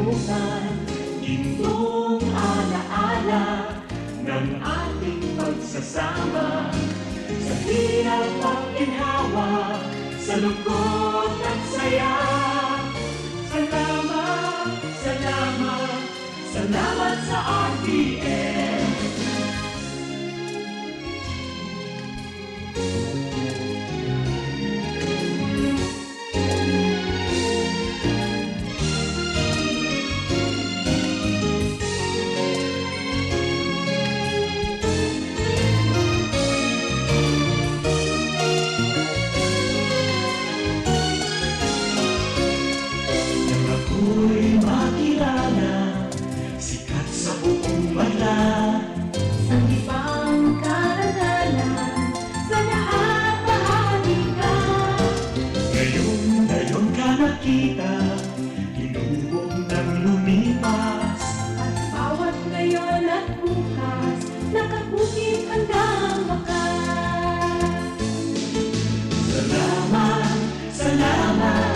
makalimutan itong alaala ng ating pagsasama. Sa hirap at ginhawa, sa lungkot at saya. Salamat, salamat, salamat sa RTM. Ako'y makilala, sikat sa buong banla. Ang ibang karangalan, sa lahat bahagi ka. Ngayon ka nakita, hinubog ng lumipas. At bawat ngayon at bukas, nakakukit hanggang wakas. Salamat, salamat,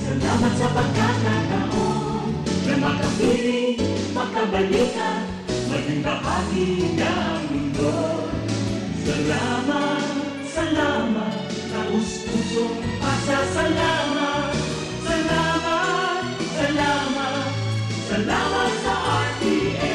salamat sa pagkakataon na makapiling, makabalikan, maging bahagi ng mundo. Salamat, salamat, taus-pusong pasasalamat. Salamat, salamat, salamat sa RTM.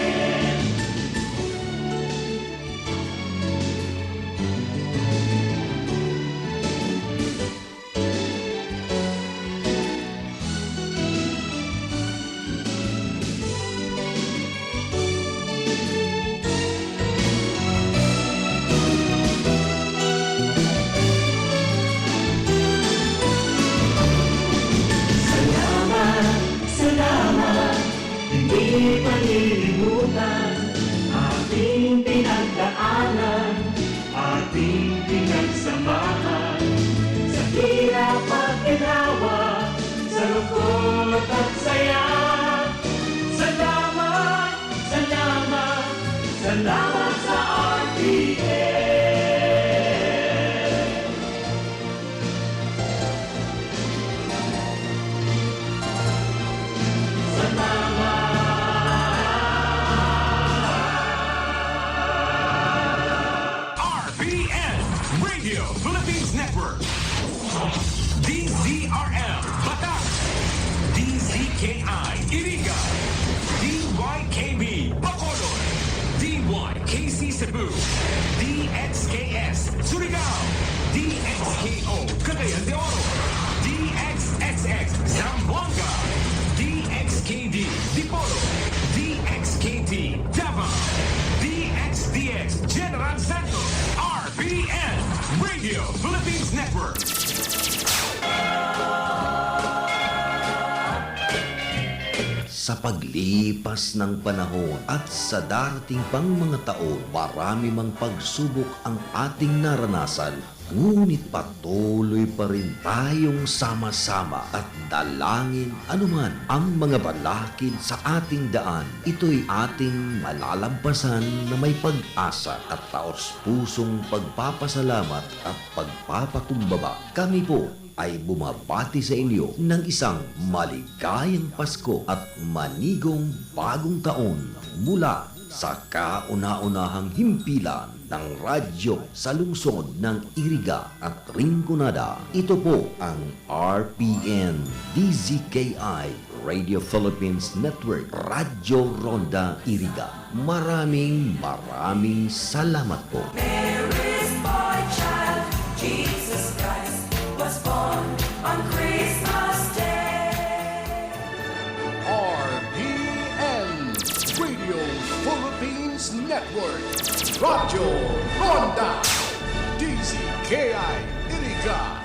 Hindi palilimutan ating pinagdaanan, ating pinagsamahan. Sa hirap at ginawa, sa lungkot at saya. Salamat, salamat, salamat sa RTM. Radio Philippines Network, DZRL Batak, DZKI Iriga, DYKB Bacolod, DYKC Cebu, DXKS Surigao, DXKO Cagayan de Oro, DXXX Zamboanga, DXKD Dipolo, DXKT Davao, DXDX General Santos, RPN Radio Philippines Network. Sa paglipas ng panahon at sa darating pang mga taon, marami mang pagsubok ang ating naranasan. Ngunit patuloy pa rin tayong sama-sama at dalangin anuman ang mga balakid sa ating daan. Ito'y ating malalampasan na may pag-asa at taos-pusong pagpapasalamat at pagpapakumbaba. Kami po ay bumabati sa inyo ng isang maligayang Pasko at manigong bagong taon mula sa kauna-unahang himpilan ng radyo sa lungsod ng Iriga at Rinconada. Ito po ang RPN DZKI Radio Philippines Network, Radyo Ronda Iriga. Maraming salamat po. Mary's boy child, Jesus Christ, was born on Christmas Day. RPN Radio Philippines Network, Radyo Ronda, DZKI Iriga,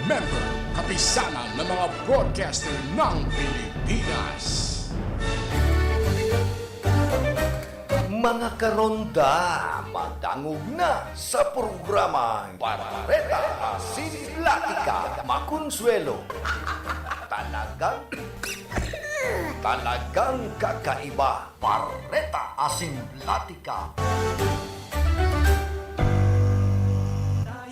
member kapisanan ng mga broadcaster ng Pilipinas. Mga karonda, madangog na sa programang Barbareta Asinlatika Makonsuelo. Talagang kakaiba. Barbareta Asinlatika.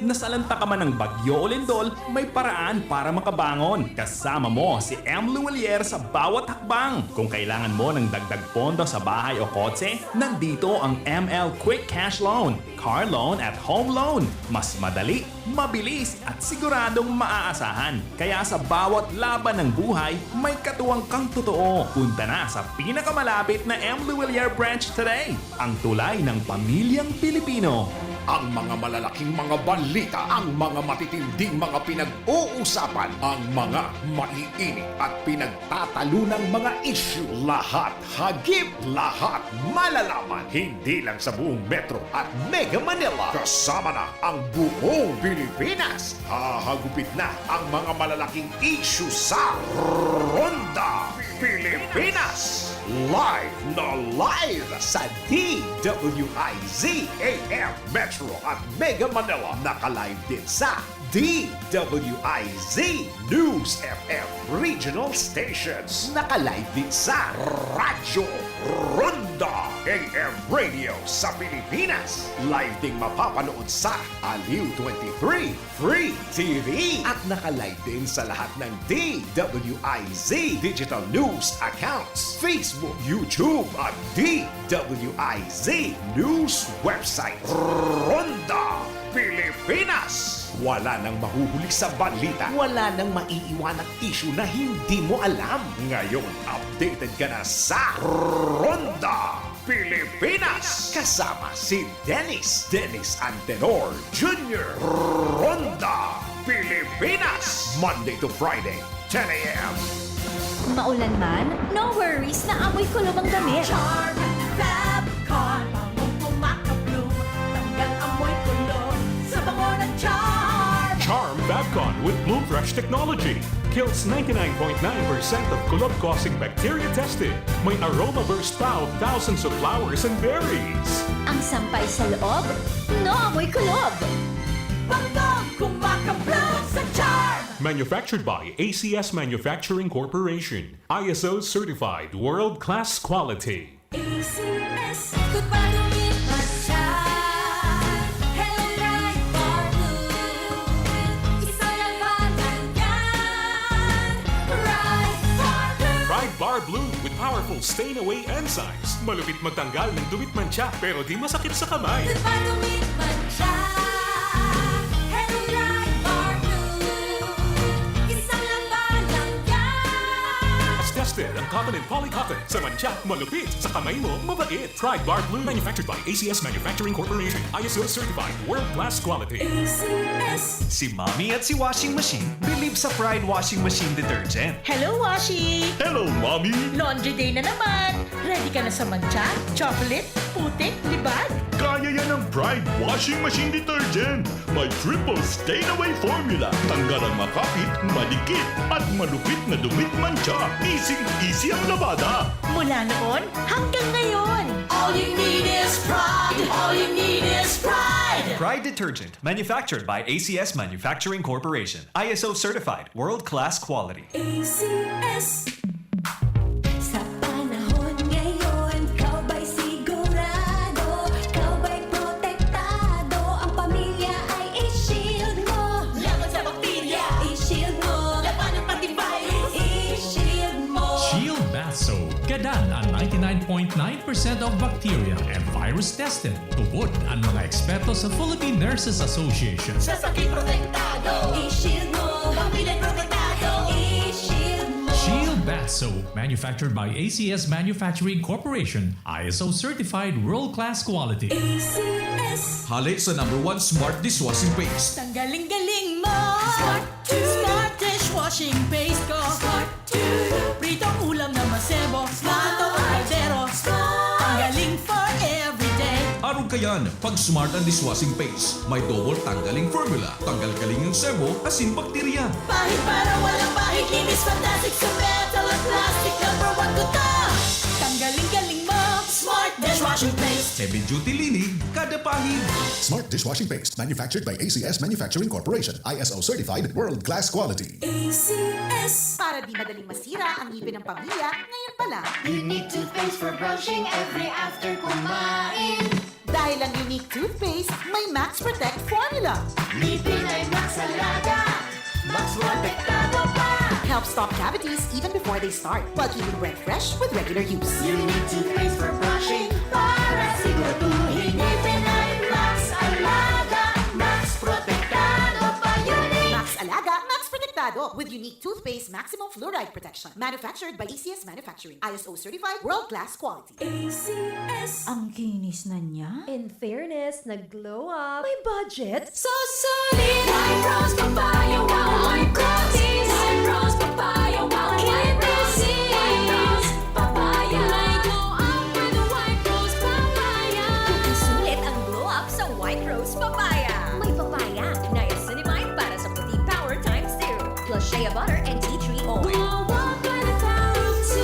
Nasalanta ka man ng bagyo o lindol, may paraan para makabangon. Kasama mo si M. Luwalier sa bawat hakbang. Kung kailangan mo ng dagdag pondo sa bahay o kotse, nandito ang ML Quick Cash Loan, Car Loan at Home Loan. Mas madali, mabilis at siguradong maaasahan. Kaya sa bawat laban ng buhay, may katuwang kang totoo. Punta na sa pinakamalapit na M. Luwalier branch today. Ang tulay ng pamilyang Pilipino. Ang mga malalaking mga balita, ang mga matitinding mga pinag-uusapan, ang mga maiinit at pinagtatalunang mga issue. Lahat hagip, lahat malalaman. Hindi lang sa buong Metro at Mega Manila. Kasama na ang buong Pilipinas. Hahagupit na ang mga malalaking issue sa Ronda Pilipinas. Live na live sa DWIZ AM Metro at Mega Manila. Naka-live din sa DWIZ News FM Regional Stations. Naka-live din sa Radyo Ronda AM Radio sa Pilipinas. Live ding mapapanood sa Aliw 23 Free TV. At naka-live din sa lahat ng DWIZ Digital News accounts, Facebook, YouTube at DWIZ News website. Ronda Pilipinas. Wala nang mahuhuli sa balita. Wala nang maiiwanang issue na hindi mo alam. Ngayon, updated ka na sa Ronda Pilipinas. Kasama si Dennis Antenor Jr. Ronda Pilipinas. Monday to Friday, 10 a.m. Maulan man, no worries na amoy kulob ang damit. Charm Fabcon, bangong kumakablo, tanggal amoy kulo sa bango ng charm. Charm Fabcon with Bloom Fresh technology kills 99.9% of kulob-causing bacteria tested. May aroma burst pa of thousands of flowers and berries. Ang sampay sa loob, no amoy kulob. Bangong kumakablo sa charm. Manufactured by ACS Manufacturing Corporation. ISO certified world-class quality. ACS, goodbye to me, Hello, right for blue. Isa lang banan yan. Right for blue. Pride Bar Blue with powerful stain-away enzymes. Malupit magtanggal ng dumit mancha pero di masakit sa kamay. Goodbye to me, Hello, right for blue. Isa lang banan yan. As tested ang cotton and polycotton. Sa mancha, malupit. Sa kamay mo, mabait. Pride Bar Blue manufactured by ACS Manufacturing Corporation. ISO certified world-class quality. ACS. Si Mommy at si Washing Machine believe sa Pride Washing Machine Detergent. Hello, Washi! Hello, Mommy! Laundry day na naman! Ready ka na sa mancha, chocolate, putik, libag? Kaya yan ang Pride Washing Machine Detergent. May triple stain-away formula. Tanggal ang makapit, madikit, at malupit na dumit mancha. Easy ang labada. Mula noon hanggang ngayon! All you need is pride. All you need is pride. Pride Detergent, manufactured by ACS Manufacturing Corporation. ISO certified world-class quality. ACS. Sa panahon ngayon, kau ba'y sigurado? Kau ba'y protektado? Ang pamilya ay i-shield mo. Laban sa bakterya, i-shield mo. Laban ng pati virus, i-shield mo. Shield Bath Soap. Gadan ang 99.9% of bacteria and virus tested. Tubod ang mga eksperto sa Philippine Nurses Association. Sa sakit protektado, i-shield mo. Pamilya protektado, i-shield mo. Shield Bath Soap, manufactured by ACS Manufacturing Corporation. ISO certified world-class quality. ACS. Hali sa #1 Smart Dishwashing Paste. Tanggaling-galing mo! Smart to Smart dishwashing paste ko! Smart to Pritong ulam na masebo, mato kaldero. Tanggaling for everyday. Aron kayan, pag Smart ang Dishwashing Paste, may double tanggaling formula. Tanggal-galing yung sebo, asin bakterya. Pahit para walang pahit, linis fantastic sa metal at plastic, #1 ko to. Tanggaling-galing mo! Smart dishwashing paste. Heavy duty linig kada pahid. Smart dishwashing paste manufactured by ACS Manufacturing Corporation. ISO certified world-class quality. ACS. Para di madaling masira ang ngipin ng pamilya, ngayon pa lang. Unique toothpaste for brushing every after kumain. Dahil ang unique toothpaste, may Max Protect formula. Ngipin ay Max Alaga, Max Protektado pa. Helps stop cavities even before they start, while keeping breath fresh with regular use. Unique toothpaste for brushing para siguraduhin ngipin ay Max Alaga, Max Protektado pa. Unique. Max Alaga, Max Protectado with unique toothpaste maximum fluoride protection. Manufactured by ACS Manufacturing. ISO certified world-class quality. ACS. Ang kinis na niya. In fairness, nag-glow up. May budget. So solid. White Rose Papaya, wow, white roses. White Rose Papaya, wow, white roses. White Rose Papaya. May glow up with the White Rose Papaya. Sulit ang glow up sa White Rose Papaya. May papaya, niacinamide para sa puti power times 2. Plus shea butter and tea tree oil. Glow up by the power of 2.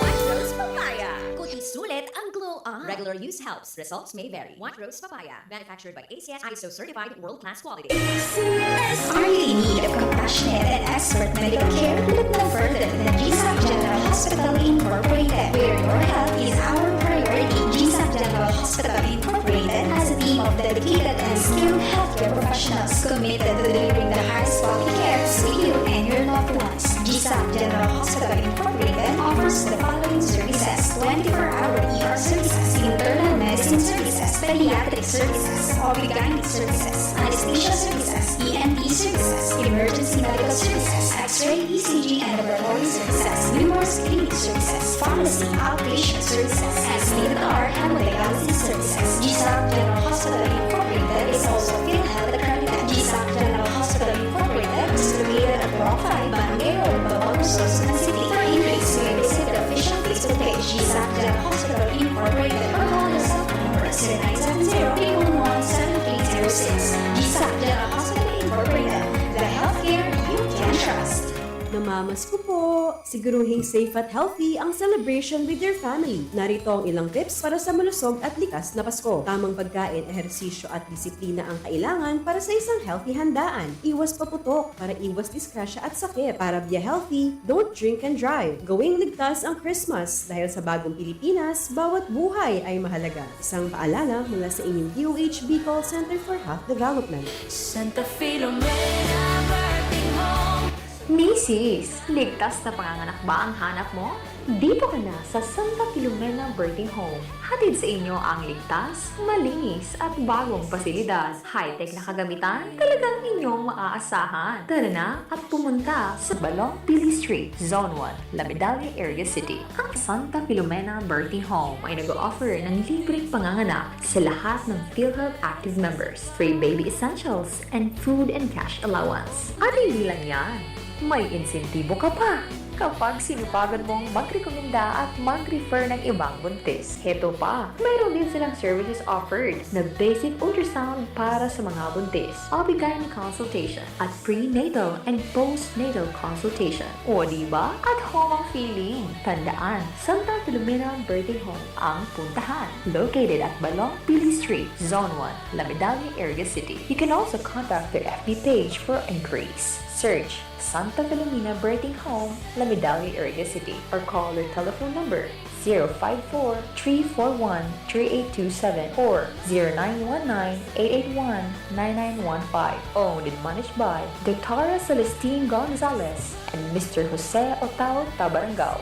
White Rose Papaya. Kuti sulit ang glow up. Regular use helps. Results may vary. White Rose Papaya. Manufactured by ACS ISO certified world-class quality. Are you in need of compassionate and expert medical care? Look no further than GSAP General Hospital Incorporated, where your health is our priority. GSAP General Hospital Incorporated has a team of dedicated and skilled healthcare professionals committed to delivering the highest quality care to you and your loved ones. GSAP General Hospital Incorporated offers the following services: 24-hour ER services, internal medicine services, pediatric services, OB/GYN services, anesthesia services, ENT services, emergency medical services, X-ray, ECG, and laboratory services, numerous clinic services, pharmacy, outpatient services, and state-of-the-art hemodialysis services. GSAP General Hospital Incorporated is also PhilHealth accredited. GSAP General Hospital Incorporated is located at Block 5, Barangay Road, Bawang, Sorsogon City. For inquiries, you may visit the official Facebook page, GSAP General Hospital Incorporated, or call the cell phone number 0970-311-7306. GSAP General Hospital Incorporated, the healthcare you can trust. Namamas ko po! Siguruhing safe at healthy ang celebration with your family. Narito ang ilang tips para sa malusog at likas na Pasko. Tamang pagkain, ehersisyo at disiplina ang kailangan para sa isang healthy handaan. Iwas paputok para iwas disgrasya at sakit. Para be healthy, don't drink and drive. Gawing ligtas ang Christmas dahil sa bagong Pilipinas, bawat buhay ay mahalaga. Isang paalala mula sa inyong DOH Bicol Center for Health Development. Santa Filomena Birthing Home. Mrs., ligtas na panganganak ba ang hanap mo? Dito ka na sa Santa Filomena Birthing Home. Hatid sa inyo ang ligtas, malinis at bagong pasilidad. High-tech na kagamitan, talagang inyong maaasahan. Tara na at pumunta sa Balong Pili Street, Zone 1, La Medalla Area City. Ang Santa Filomena Birthing Home ay nag-o-offer ng libreng panganganak sa lahat ng PhilHealth active members, free baby essentials, and food and cash allowance. At hindi lang yan, may insentibo ka pa kapag sinupagan mong magrekomenda at mag-refer ng ibang buntis. Heto pa, mayroon din silang services offered na basic ultrasound para sa mga buntis, OB/GYN consultation, at prenatal and postnatal consultation. O diba? At home ang feeling. Tandaan, Santa Filomena Birthing Home ang puntahan. Located at Balong Pili Street, Zone 1, La Medalla Area City. You can also contact their FB page for inquiries. Search Santa Filomena Birthing Home, La Medalla Area City, or call their telephone number 054-341-3827 or 0919-881-9915. Owned and managed by Dr. Celestine Gonzalez and Mr. Jose Otao Tabarangao.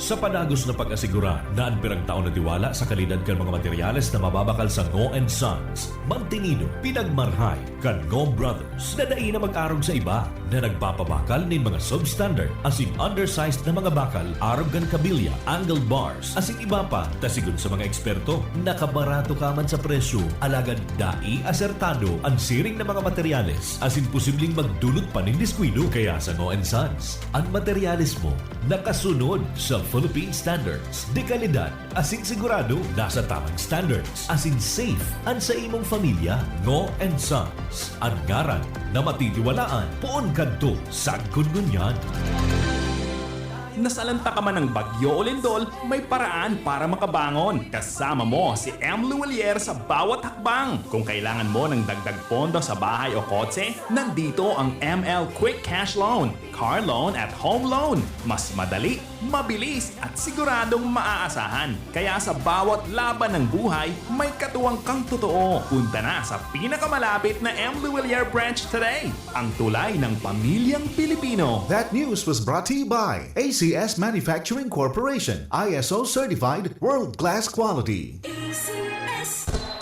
Sa panagos na pag-asigura na ang pirang taon na tiwala sa kalidad kan mga materyales na mababakal sa Ngo & Sons, mantinido, pinagmarhay, kan Ngo Brothers, nadai na mag-arog sa iba na nagpapabakal nin mga substandard asing undersized na mga bakal, arog kan kabilya, angled bars, asing iba pa, tasigon sa mga eksperto, nakabarato ka man sa presyo, alagad dai asertado ang siring na mga materyales, asing posibleng magdulot pa nin diskwido. Kaya sa Ngo & Sons, ang materyales mo nakasunod sa Philippine standards. De kalidad, asing sigurado, nasa tamang standards. Asing safe, ang sa imong pamilya, Ngo & Sons. Ang ngaran na matitiwalaan, puon kadto sa Gungunyan. Nasalanta ka man ng bagyo o lindol, may paraan para makabangon. Kasama mo si M. Luwalier sa bawat hakbang. Kung kailangan mo ng dagdag pondo sa bahay o kotse, nandito ang ML Quick Cash Loan, Car Loan at Home Loan. Mas madali, mabilis at siguradong maaasahan. Kaya sa bawat laban ng buhay, may katuwang kang totoo. Punta na sa pinakamalapit na M. Luwalier branch today. Ang tulay ng pamilyang Pilipino. That news was brought to you by ACS Manufacturing Corporation, ISO certified, world-class quality.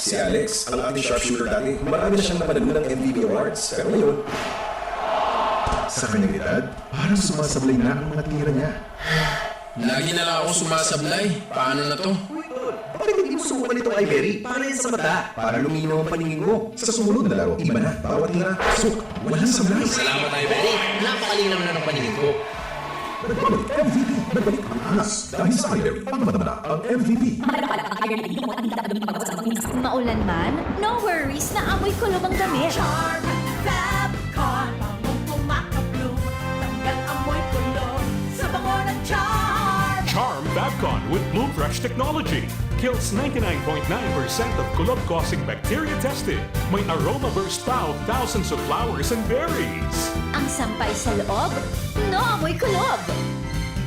Si Alex, ang ating sharpshooter dati, marami na siyang napanalo ng MVP Awards. Pero ngayon, sa kanyang edad, parang sumasablay na ang mga tira niya. Lagi na lang akong sumasablay. Paano na to? Bakit hindi mo subukan itong Iberry? Para yan sa mata. Para luminaw ang paningin mo. Sa sumunod na laro, iba na. Bawat tira, suk, walang sablay. Salamat, Iberry. Napakalinaw na ng paningin ko. Nagbalik MVP, nagbalik ang angas. Dahil sa Iberry, ang madamana ang MVP. Maulan man, no worries na amoy kulob ang damit. Charm Fabcon, bangong kumakabloom, tanggal amoy kulob sa bango ng Charm. Charm Fabcon with Bloom Fresh technology. Kills 99.9% of kulob-causing bacteria tested. May aroma burst pa of thousands of flowers and berries. Ang sampay sa loob, no amoy kulob.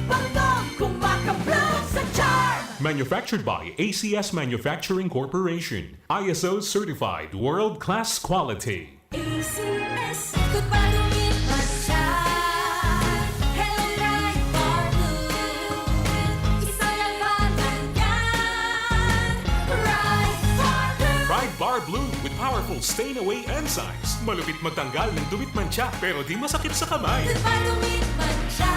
Bangong kumakabloom sa Charm. Manufactured by ACS Manufacturing Corporation. ISO certified world-class quality. ACS, kung marumit pa siya. Hello, Bright Bar Blue. Isa lang banan yan. Bright Bar Blue. Pride Bar Blue with powerful stain-away enzymes. Malupit magtanggal ng dumit mancha pero di masakit sa kamay. Kung marumit pa siya.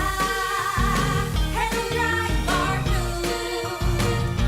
Hello, Bright Bar Blue.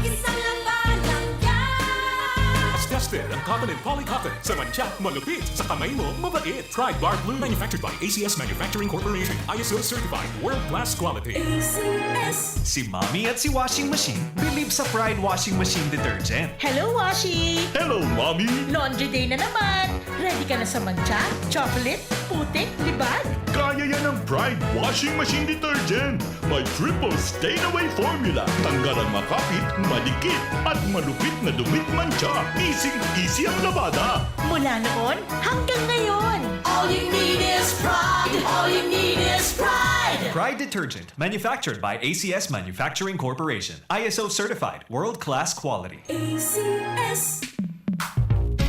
Isa lang banan yan. As tested ang cotton and polycotton. Sa mancha, malupit. Sa kamay mo, mabait. Pride Bar Blue manufactured by ACS Manufacturing Corporation. ISO certified world-class quality. ACS. Si Mommy at si Washing Machine believe sa Pride Washing Machine Detergent. Hello, Washi! Hello, Mommy! Laundry day na naman! Ready ka na sa mancha, chocolate, putik, libag? Kaya yan ang Pride Washing Machine Detergent. May triple stain-away formula. Tanggal ang makapit, madikit, at malupit na dumit mancha. Easy ang labada. Mula noon hanggang ngayon. All you need is pride. All you need is pride. Pride Detergent, manufactured by ACS Manufacturing Corporation. ISO certified, world-class quality. ACS.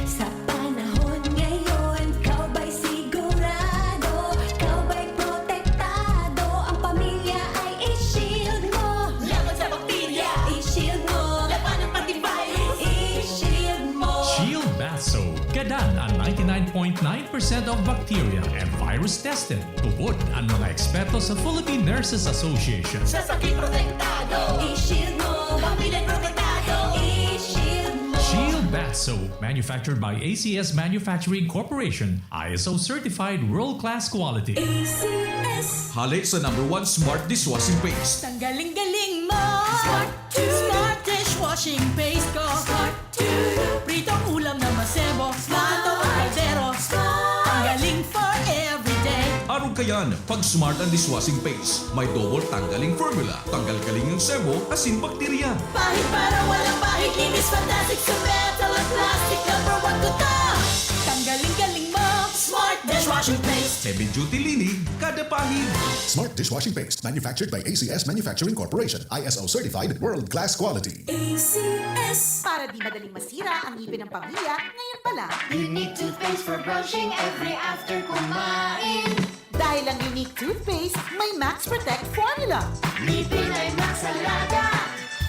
Sa panahon ngayon, ikaw ba'y sigurado? Ikaw ba'y protektado? Ang pamilya ay i-shield mo. Laban sa bakterya, i-shield mo. Laban ng pati virus, i-shield mo. Shield Bath Soap. Gadan ang 99.9% of bacteria and virus tested. Tubod ang mga eksperto sa Philippine Nurses Association. Sa sakit protektado, i-shield mo. Pamilya protektado, i-shield mo. Shield Bath Soap, manufactured by ACS Manufacturing Corporation, ISO certified world-class quality. ACS. Hali sa #1 Smart Dishwashing Paste. Tanggaling-galing mo. Smart dishwashing paste ko. Smart to Pritong ulam na masebo. Plato o kaldero. Tanggaling for everyday. Arong kayan, pag Smart ang Dishwashing Paste, may double tanggaling formula. Tanggal-galing yung sebo, asin bakterya. Pahit para walang pahit. Linis fantastic sa metal at plastic. #1 ko to. Tanggaling-galing mo. Smart dishwashing paste. Heavy duty linig, kada pahid. Smart Dishwashing Paste, manufactured by ACS Manufacturing Corporation. ISO certified, world-class quality. ACS. Para di madaling masira ang ngipin ng pamilya, ngayon pa lang. Unique toothpaste for brushing every after kumain. Dahil ang unique toothpaste, may Max Protect formula. Ngipin ay Max Alaga.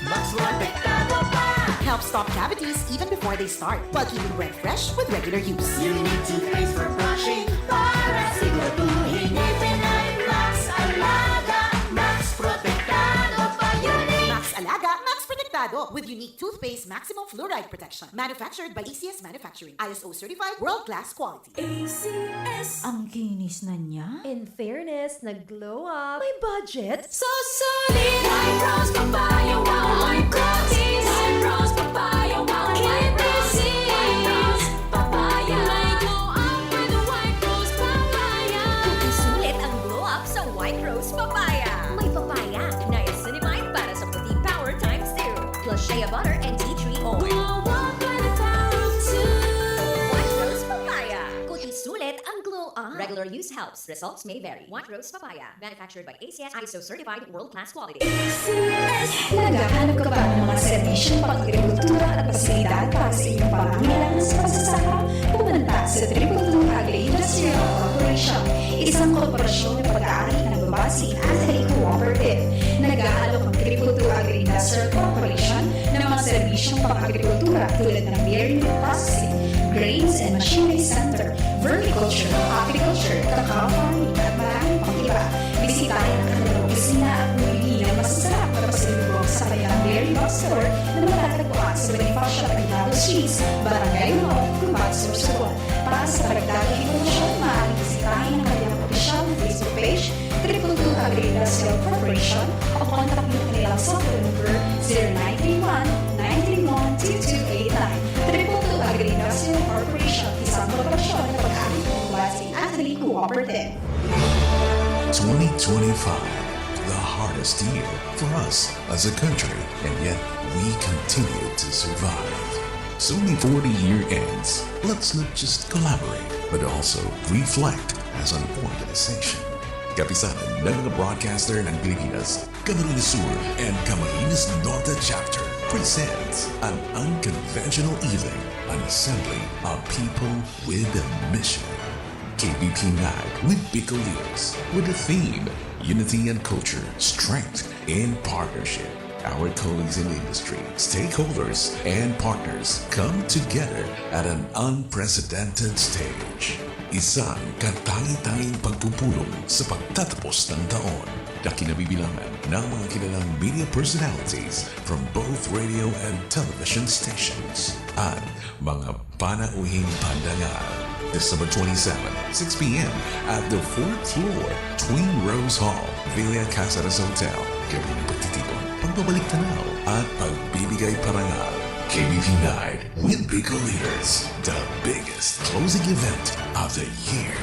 Max Protektado pa. Helps stop cavities even before they start, while keeping breath fresh with regular use. Unique toothpaste for brushing para siguraduhin ngipin ay Max Alaga. Max Protektado pa. Unique. Max Alaga, Max Protectado with unique toothpaste maximum fluoride protection. Manufactured by ACS Manufacturing. ISO certified world-class quality. ACS. Ang kinis na niya. In fairness, nag-glow up. May budget. So solid. White Rose Papaya Wow. White Rose. White Rose Papaya Wow. White Rose. White Rose Papaya. May glow up with the White Rose Papaya. Kung sulit and tea tree oil. Glow up by the power of two. White Rose Papaya. Kutis sulit ang glow up. Regular use helps. Results may vary. White Rose Papaya. Manufactured by ACS ISO certified world-class quality. Naghahanap ka ba ng mga serbisyong pang-agrikultura at pasilidad para sa iyong pangangailangan sa pagsasaka? Pumunta sa Tripleton Agri-Industrial Corporation, isang korporasyon na pag-aari ng babasi Anthony Cooperative. Nag-aalok ang Tripleton Agri-Industrial Corporation ng mga serbisyong pang-agrikultura tulad ng dairy milk processing, grains and machinery center, vermiculture, apiculture, cacao farming at maraming pang iba. Bisitahin ang kanilang opisina at bumili ng masasarap na pasalubong sa kanilang dairy box store na matatagpuan sa Bonifacio Aguinaldo Streets, Barangay North, Gubat, Sorsogon. Para sa karagdagang impormasyon, maaaring bisitahin ang kanilang opisyal na Facebook page, Tripleton Agri-Industrial Corporation, o kontak nyo kanilang software number 0931-931-2289. Tripleton Agri-Industrial Corporation, isang korporasyon na pag-aari ng babasi Anthony Cooperative. 2025, the hardest year for us as a country, and yet we continue to survive. So before the year ends, let's not just collaborate, but also reflect as an organization. Kapisanan ng mga broadcaster ng Pilipinas, Camarines Sur and Camarines Norte Chapter presents an unconventional evening, an assembly of people with a mission. KBP Night with Bicol Leaders, with the theme Unity and Culture, Strength in Partnership. Our colleagues in the industry, stakeholders, and partners come together at an unprecedented stage. Isang katangi-tanging pagpupulong sa pagtatapos ng taon na kinabibilangan ng mga kilalang media personalities from both radio and television stations at mga panauhing pandangal. December 27, 6 p.m. at the 4th floor, Twin Rose Hall, Villa Casares Hotel. Gabi ng pagtitipon, pagbabalik tanaw at pagbibigay parangal. KBP Night with Bicol Leaders, the biggest closing event of the year.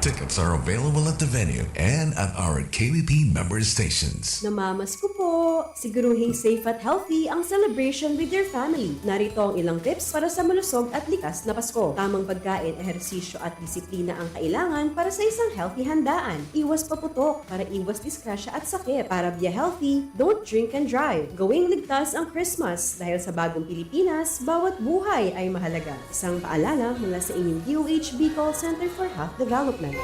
Tickets are available at the venue and at our KBP member stations. Namamas ko po! Siguruhing safe at healthy ang celebration with your family. Narito ang ilang tips para sa malusog at likas na Pasko. Tamang pagkain, ehersisyo at disiplina ang kailangan para sa isang healthy handaan. Iwas paputok para iwas disgrasya at sakit. Para be healthy, don't drink and drive. Gawing ligtas ang Christmas dahil sa bagong Pilipinas, bawat buhay ay mahalaga. Isang paalala mula sa inyong DOH Bicol Center for Health Development.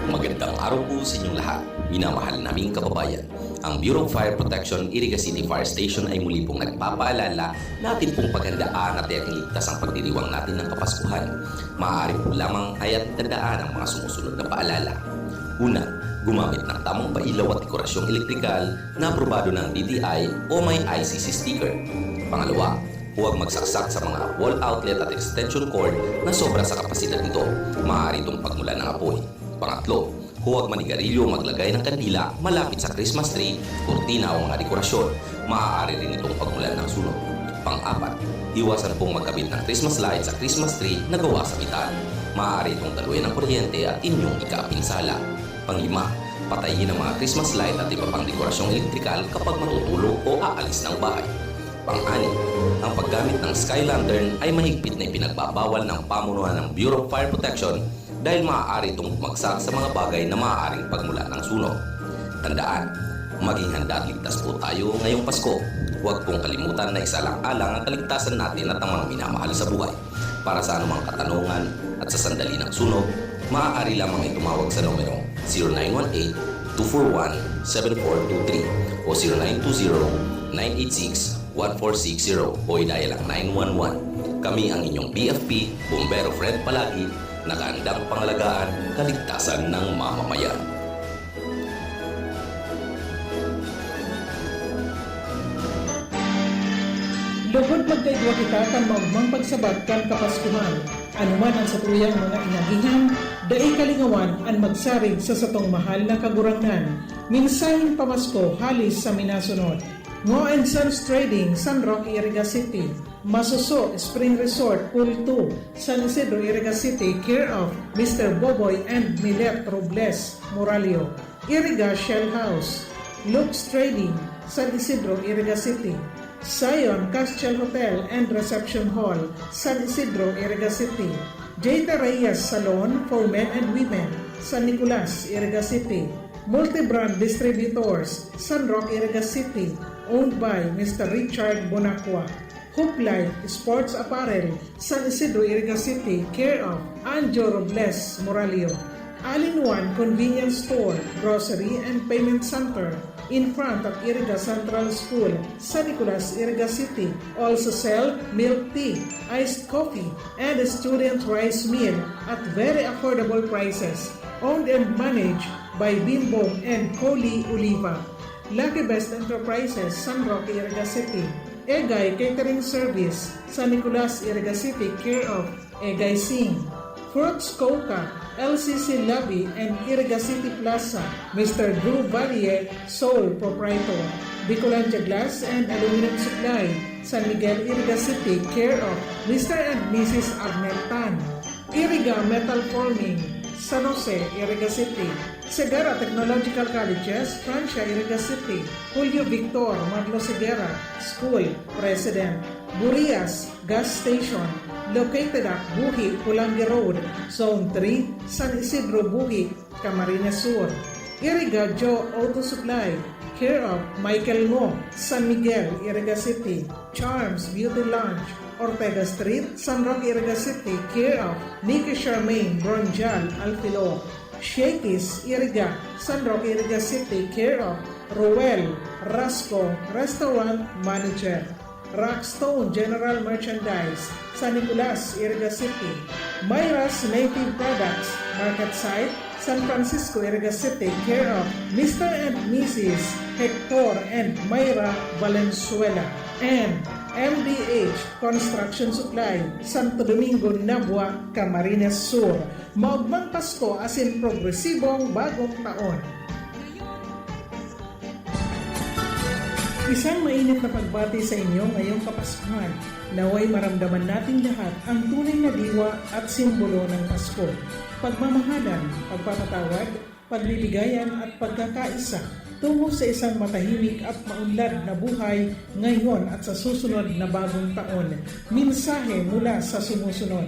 Magandang araw po sa inyong lahat. Minamahal naming kababayan. Ang Bureau of Fire Protection, Iriga City Fire Station ay muli pong nagpapaalala natin pong paghandaan at ligtas ang pagdiriwang natin ng Kapaskuhan. Maaari po lamang hayat tandaan ang mga sumusunod na paalala. Una, gumamit ng tamang pailaw at dekorasyong elektrikal na aprobado ng DTI o may ICC sticker. Pangalawa, huwag magsaksak sa mga wall outlet at extension cord na sobra sa kapasidad nito. Maaari itong pagmulan ng apoy. Pangatlo, huwag manigarilyo o maglagay ng kandila malapit sa Christmas tree, kurtina o mga dekorasyon. Maaari rin itong pagmulan ng sunog. Pang-apat, iwasan pong magkabit ng Christmas lights sa Christmas tree na gawa sa metal. Maaari itong daluyan ng kuryente at inyong ikapinsala. Pang-lima, patayin ang mga Christmas light at iba pang dekorasyong elektrikal kapag matutulog o aalis ng bahay. Pang-anim, ang paggamit ng sky lantern ay mahigpit na ipinagbabawal ng pamunuan ng Bureau of Fire Protection dahil maaari itong bumagsak sa mga bagay na maaaring pagmula ng sunog. Tandaan, maging handa at ligtas po tayo ngayong Pasko. Huwag pong kalimutan na isalang-alang ang kaligtasan natin at ang mga minamahal sa buhay. Para sa anumang katanungan at sa sandali ng sunog, maaari lamang ay tumawag sa numero 0918-241-7423 o 0920-986-1460 o i-dial ang 911. Kami ang inyong BFP, Bombero Fred Palagi, nakaandang pangalagaan kaligtasan ng mamamayan. Luhod magkaigwa kita kan maugmang pagsabat kan kapaskuhan. Anuman ang satuyang mga inagihan, daay kalingawan ang magsarig sa satong mahal na kagurangnan. Minsahing pamasko halis sa minasunod. Ngo and Sons Trading, San Roque, Iriga City. Masuso, Spring Resort, Pool 2, San Isidro, Iriga City, care of Mr. Boboy and Milet Robles, Moralio. Iriga Shell House. Lux Trading, San Isidro, Iriga City. Zion Castiel Hotel and Reception Hall, San Isidro, Iriga City. Jeta Reyes Salon for Men and Women, San Nicolas, Iriga City. Multi-brand distributors, San Roque, Iriga City, owned by Mr. Richard Bonacqua. Hoop Life Sports Apparel, San Isidro, Iriga City, care of Anjo Robles Moralio. All-in-one convenience store, grocery and payment center in front of Iriga Central School, San Nicolas, Iriga City. Also sell milk tea, iced coffee, and a student rice meal at very affordable prices. Owned and managed by Bimbong and Coli Oliva. Lucky Best Enterprises, San Roque, Iriga City. Egay Catering Service, San Nicolas, Iriga City, care of Egay Singh. Fruits Coca, LCC Lobby and Iriga City Plaza, Mr. Drew Valier, sole proprietor. Bicolandia Glass and Aluminum Supply, San Miguel, Iriga City, care of Mr. and Mrs. Arnel Tan. Iriga Metal Forming, San Jose, Iriga City. Segara Technological Colleges, Francia, Iriga City. Julio Victor Madlo Segura, School, President. Burias Gas Station, located at Buhi, Pulangi Road, Zone 3, San Isidro, Buhi, Camarines Sur. Iriga Joe Auto Supply, care of Michael Ngo, San Miguel, Iriga City. Charms Beauty Lounge, Ortega Street, San Roque, Iriga City, care of Nicky Charmaine Bronjal Alfilo. Shakey's Iriga, San Roque, Iriga City, care of Roel Rasco, Restaurant Manager. Rockstone General Merchandise, San Nicolas, Iriga City. Myra's Native Products, Market Site, San Francisco, Iriga City, care of Mr. and Mrs. Hector and Myra Valenzuela. And MDH Construction Supply, Santo Domingo, Nabua, Camarines Sur. Maugmang Pasko as in progresibong bagong taon. Isang mainit na pagbati sa inyo ngayong Kapaskuhan. Naway maramdaman nating lahat ang tunay na diwa at simbolo ng Pasko. Pagmamahalan, pagpapatawad, pagliligayan at pagkakaisa tungo sa isang matahimik at maunlad na buhay ngayon at sa susunod na bagong taon. Mensahe mula sa sumusunod.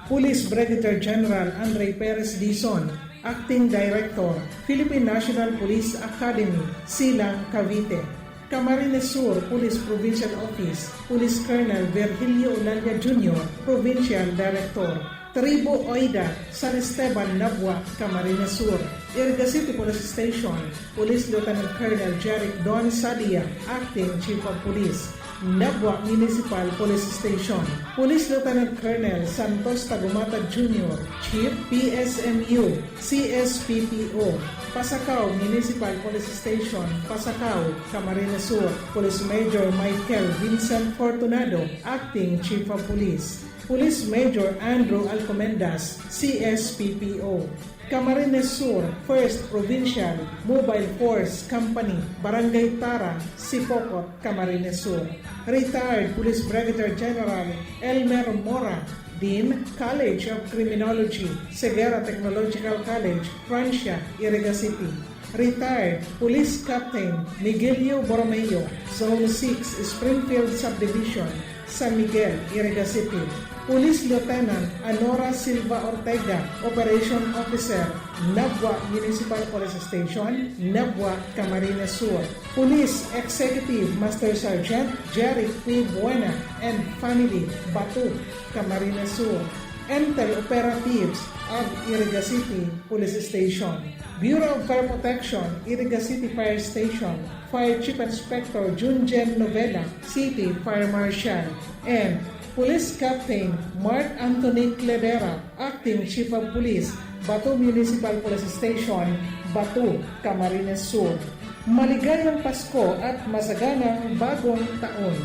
Police Brigadier General Andre Perez Dizon, Acting Director, Philippine National Police Academy, Silang, Cavite. Camarines Sur Police Provincial Office, Police Colonel Virgilio Olalia Jr., Provincial Director. Tribo Oida, San Esteban, Nabua, Camarines Sur. Iriga City Police Station, Police Lieutenant Colonel Jeric Don Sadia, Acting Chief of Police. Nabua Municipal Police Station, Police Lieutenant Colonel Santos Tagumata Jr., Chief PSMU, CSPPO. Pasacao Municipal Police Station, Pasacao, Camarines Sur. Police Major Michael Vincent Fortunado, Acting Chief of Police. Police Major Andrew Alcomendas, CSPPO. Camarines Sur, 1st Provincial Mobile Force Company, Barangay Tara, Sipocot, Camarines Sur. Retired Police Brigadier General Elmer Mora, Dean, College of Criminology, Segura Technological College, Francia, Iriga City. Retired Police Captain Miguelio Borromeo, Zone 6, Springfield Subdivision, San Miguel, Iriga City. Police Lieutenant Anora Silva Ortega, Operation Officer, Nabua Municipal Police Station, Nabua, Camarines Sur. Police Executive Master Sergeant Jerry P. Buena and Family, Batu, Camarines Sur. Entel Operatives of Iriga City Police Station. Bureau of Fire Protection, Iriga City Fire Station. Fire Chief Inspector Junjen Novella, City Fire Marshal. And Police Captain Mark Anthony Cledera, Acting Chief of Police, Batu Municipal Police Station, Batu, Camarines Sur. Maligayang Pasko at masaganang bagong taon.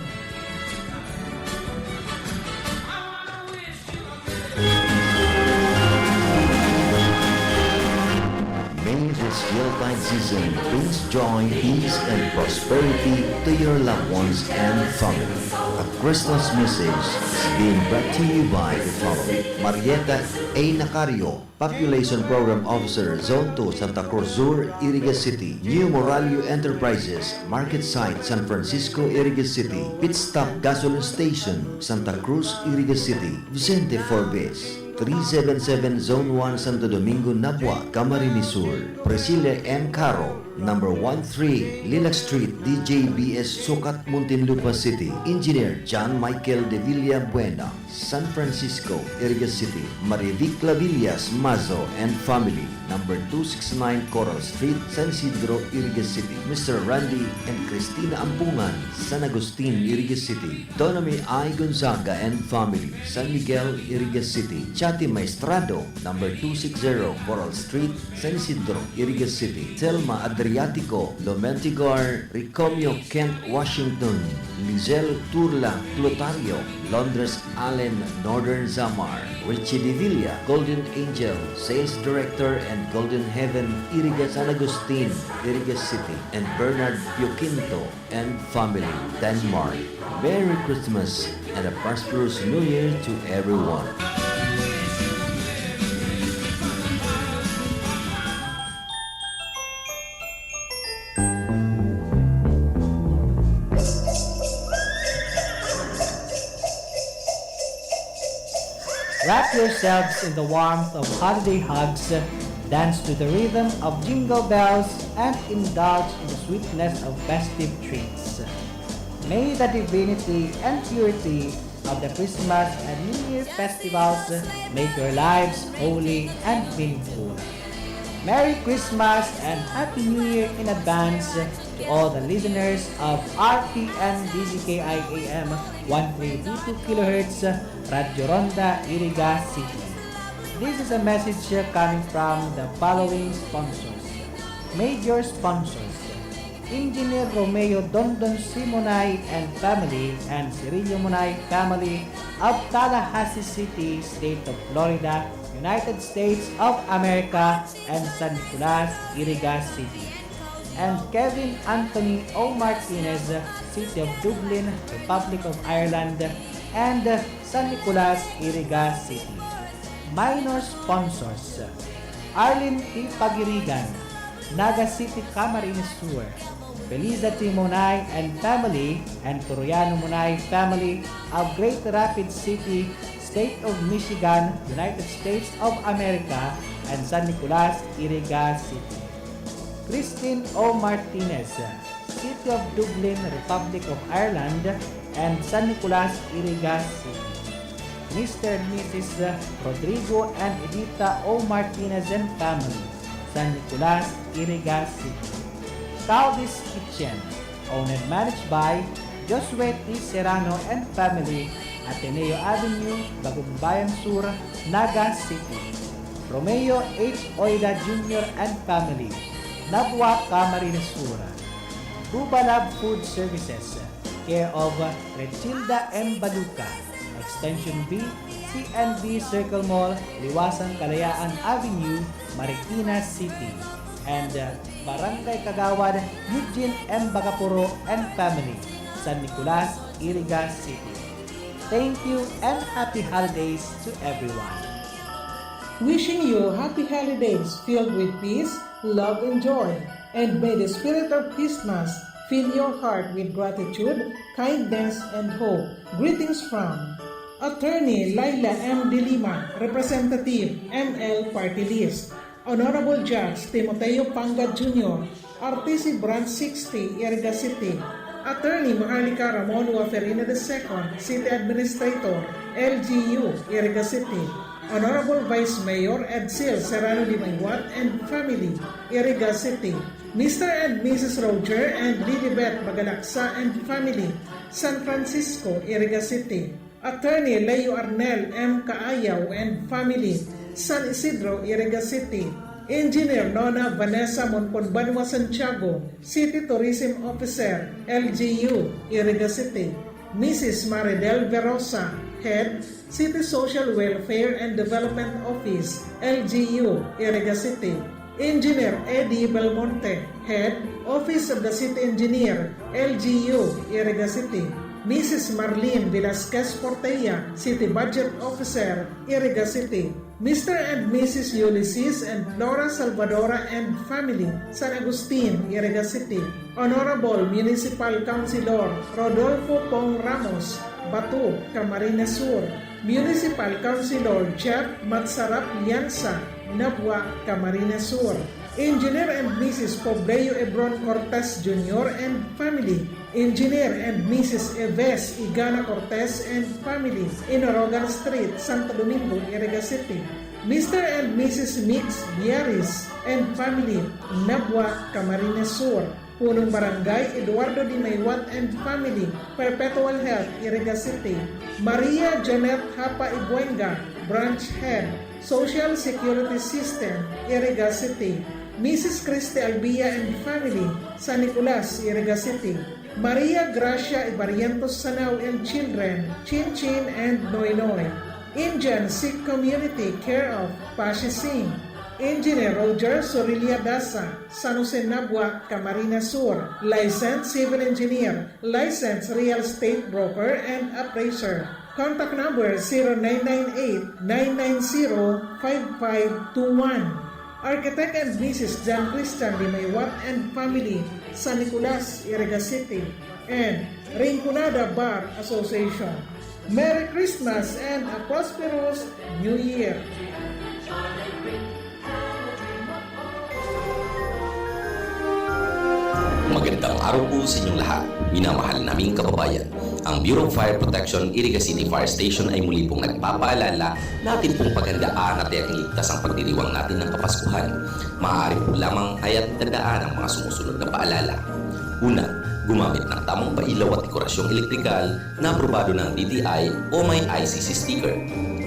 May this Yuletide season brings joy, peace, and prosperity to your loved ones and family. A Christmas message is being brought to you by the following: Marieta A. Nacario, Population Program Officer, Zone 2, Santa Cruz Sur, Iriga City. New Moralio Enterprises, Market Site, San Francisco, Iriga City. Pit Stop Gasoline Station, Santa Cruz, Iriga City. Vicente Forbes, 377 Zone 1, Santo Domingo, Nabua, Camarines Sur. Priscilla M. Caro, number 13, Lilac Street, DJBS, Sucat, Muntinlupa City. Engineer John Michael De Villa Buena, San Francisco, Iriga City. Marivic Clavillas Mazo and family, number 269 Coral Street, San Isidro, Iriga City. Mr. Randy and Cristina Ampungan, San Agustin, Iriga City. Donami I. Gonzaga and family, San Miguel, Iriga City. Chati Maestrado, number 260 Coral Street, San Isidro, Iriga City. Telma Adriatico, Lomentigar, Ricomio, Kent, Washington. Lizelle Turla, Clotario, Londres Allen, Northern Zamar. Richie De Villa, Golden Angel, Sales Director and Golden Heaven, Iriga San Agustin, Iriga City. And Bernard Pioquinto and family, Denmark. Merry Christmas and a prosperous New Year to everyone. Wrap yourselves in the warmth of holiday hugs, dance to the rhythm of jingle bells, and indulge in the sweetness of festive treats. May the divinity and purity of the Christmas and New Year festivals make your lives holy and meaningful. Merry Christmas and Happy New Year in advance to all the listeners of RPN DZKI AM 1322 kHz Radio Ronda, Iriga City. This is a message coming from the following sponsors. Major sponsors: Engineer Romeo Dondon Simonay and family and Cirillo Monay family of Tallahassee City, State of Florida, United States of America, and San Nicolas, Iriga City. And Kevin Anthony O. Martinez, City of Dublin, Republic of Ireland, and San Nicolas, Iriga City. Minor sponsors: Arlene P. Pagirigan, Naga City, Camarines Sur, Feliza T. Monay and family, and Toriano Monay family of Great Rapids City, State of Michigan, United States of America, and San Nicolas, Iriga City. Christine O. Martinez, City of Dublin, Republic of Ireland, and San Nicolas, Iriga City. Mr. and Mrs. Rodrigo and Edita O. Martinez and family, San Nicolas, Iriga City. Caldi's Kitchen, owned and managed by Josue T. Serrano and family, Ateneo Avenue, Bagumbayan Sur, Naga City. Romeo H. Oida Jr. and family, Nabua, Camarines Sur. Bubalab Food Services, care of Rechilda M. Baluca, Extension B, CNB Circle Mall, Liwasan Kalayaan Avenue, Marikina City. And Barangay Kagawad, Eugene M. Bagapuro and family, San Nicolas, Iriga City. Thank you and happy holidays to everyone. Wishing you happy holidays filled with peace, love, and joy. And may the spirit of Christmas fill your heart with gratitude, kindness, and hope. Greetings from Attorney Laila M. De Lima, Representative ML Party List. Honorable Judge Timoteo Pangad Jr., RTC Branch 60, Iriga City. Attorney Maharlika Ramon Waferina II, City Administrator, LGU, Iriga City. Honorable Vice Mayor Edsel Serrano Limaywat and family, Iriga City. Mr. and Mrs. Roger and Lilibet Magalaksa and family, San Francisco, Iriga City. Attorney Leo Arnel M. Kaayaw and family, San Isidro, Iriga City. Engineer Nona Vanessa Monponbanwa Santiago, City Tourism Officer, LGU, Iriga City. Mrs. Maridel Verosa, Head, City Social Welfare and Development Office, LGU, Iriga City. Engineer Eddie Belmonte, Head, Office of the City Engineer, LGU, Iriga City. Mrs. Marlene Velasquez Portella, City Budget Officer, Iriga City. Mr. and Mrs. Ulysses and Flora Salvadora and family, San Agustin, Iriga City. Honorable Municipal Councilor Rodolfo Pong Ramos, Batu, Camarines Sur. Municipal Councilor Jeff Matsarap Lianza, Nabwa, Camarines Sur. Engineer and Mrs. Pobleo Ebron Cortez Jr. and family. Engineer and Mrs. Eves Igana Cortez and family, Inorogan Street, Santo Domingo, Iriga City. Mr. and Mrs. Mix Biaris and family, Nabwa, Camarines Sur. Punong Barangay Eduardo Di Maywat and family, Perpetual Health, Iriga City. Maria Janet Hapa Ibuenga, Branch Head, Social Security System, Iriga City. Mrs. Christy Albia and family, San Nicolas, Iriga City. Maria Gracia Ibarientos Sanao and children, Chin Chin and Noy Noy. Indian Sikh Community care of Pashi Singh. Engineer Roger Sorilia Dasa, San Jose Nabwa, Camarines Sur. Licensed Civil Engineer, Licensed Real Estate Broker and Appraiser. Contact number 0998-990-5521. Architect and Mrs. John Christian Di Maywat and family, San Nicolas, Iriga City. And Rinconada Bar Association. Merry Christmas and a prosperous New Year! Magandang araw po sa inyong lahat, minamahal naming kababayan. Ang Bureau of Fire Protection, Iriga City Fire Station ay muli pong nagpapaalala natin pong paghandaan at ligtas ang pagdiriwang natin ng Kapaskuhan. Maaari po lamang hayat tandaan ang mga sumusunod na paalala. Una, gumamit ng tamang pailaw at dekorasyong elektrikal na aprobado ng DTI o may ICC sticker.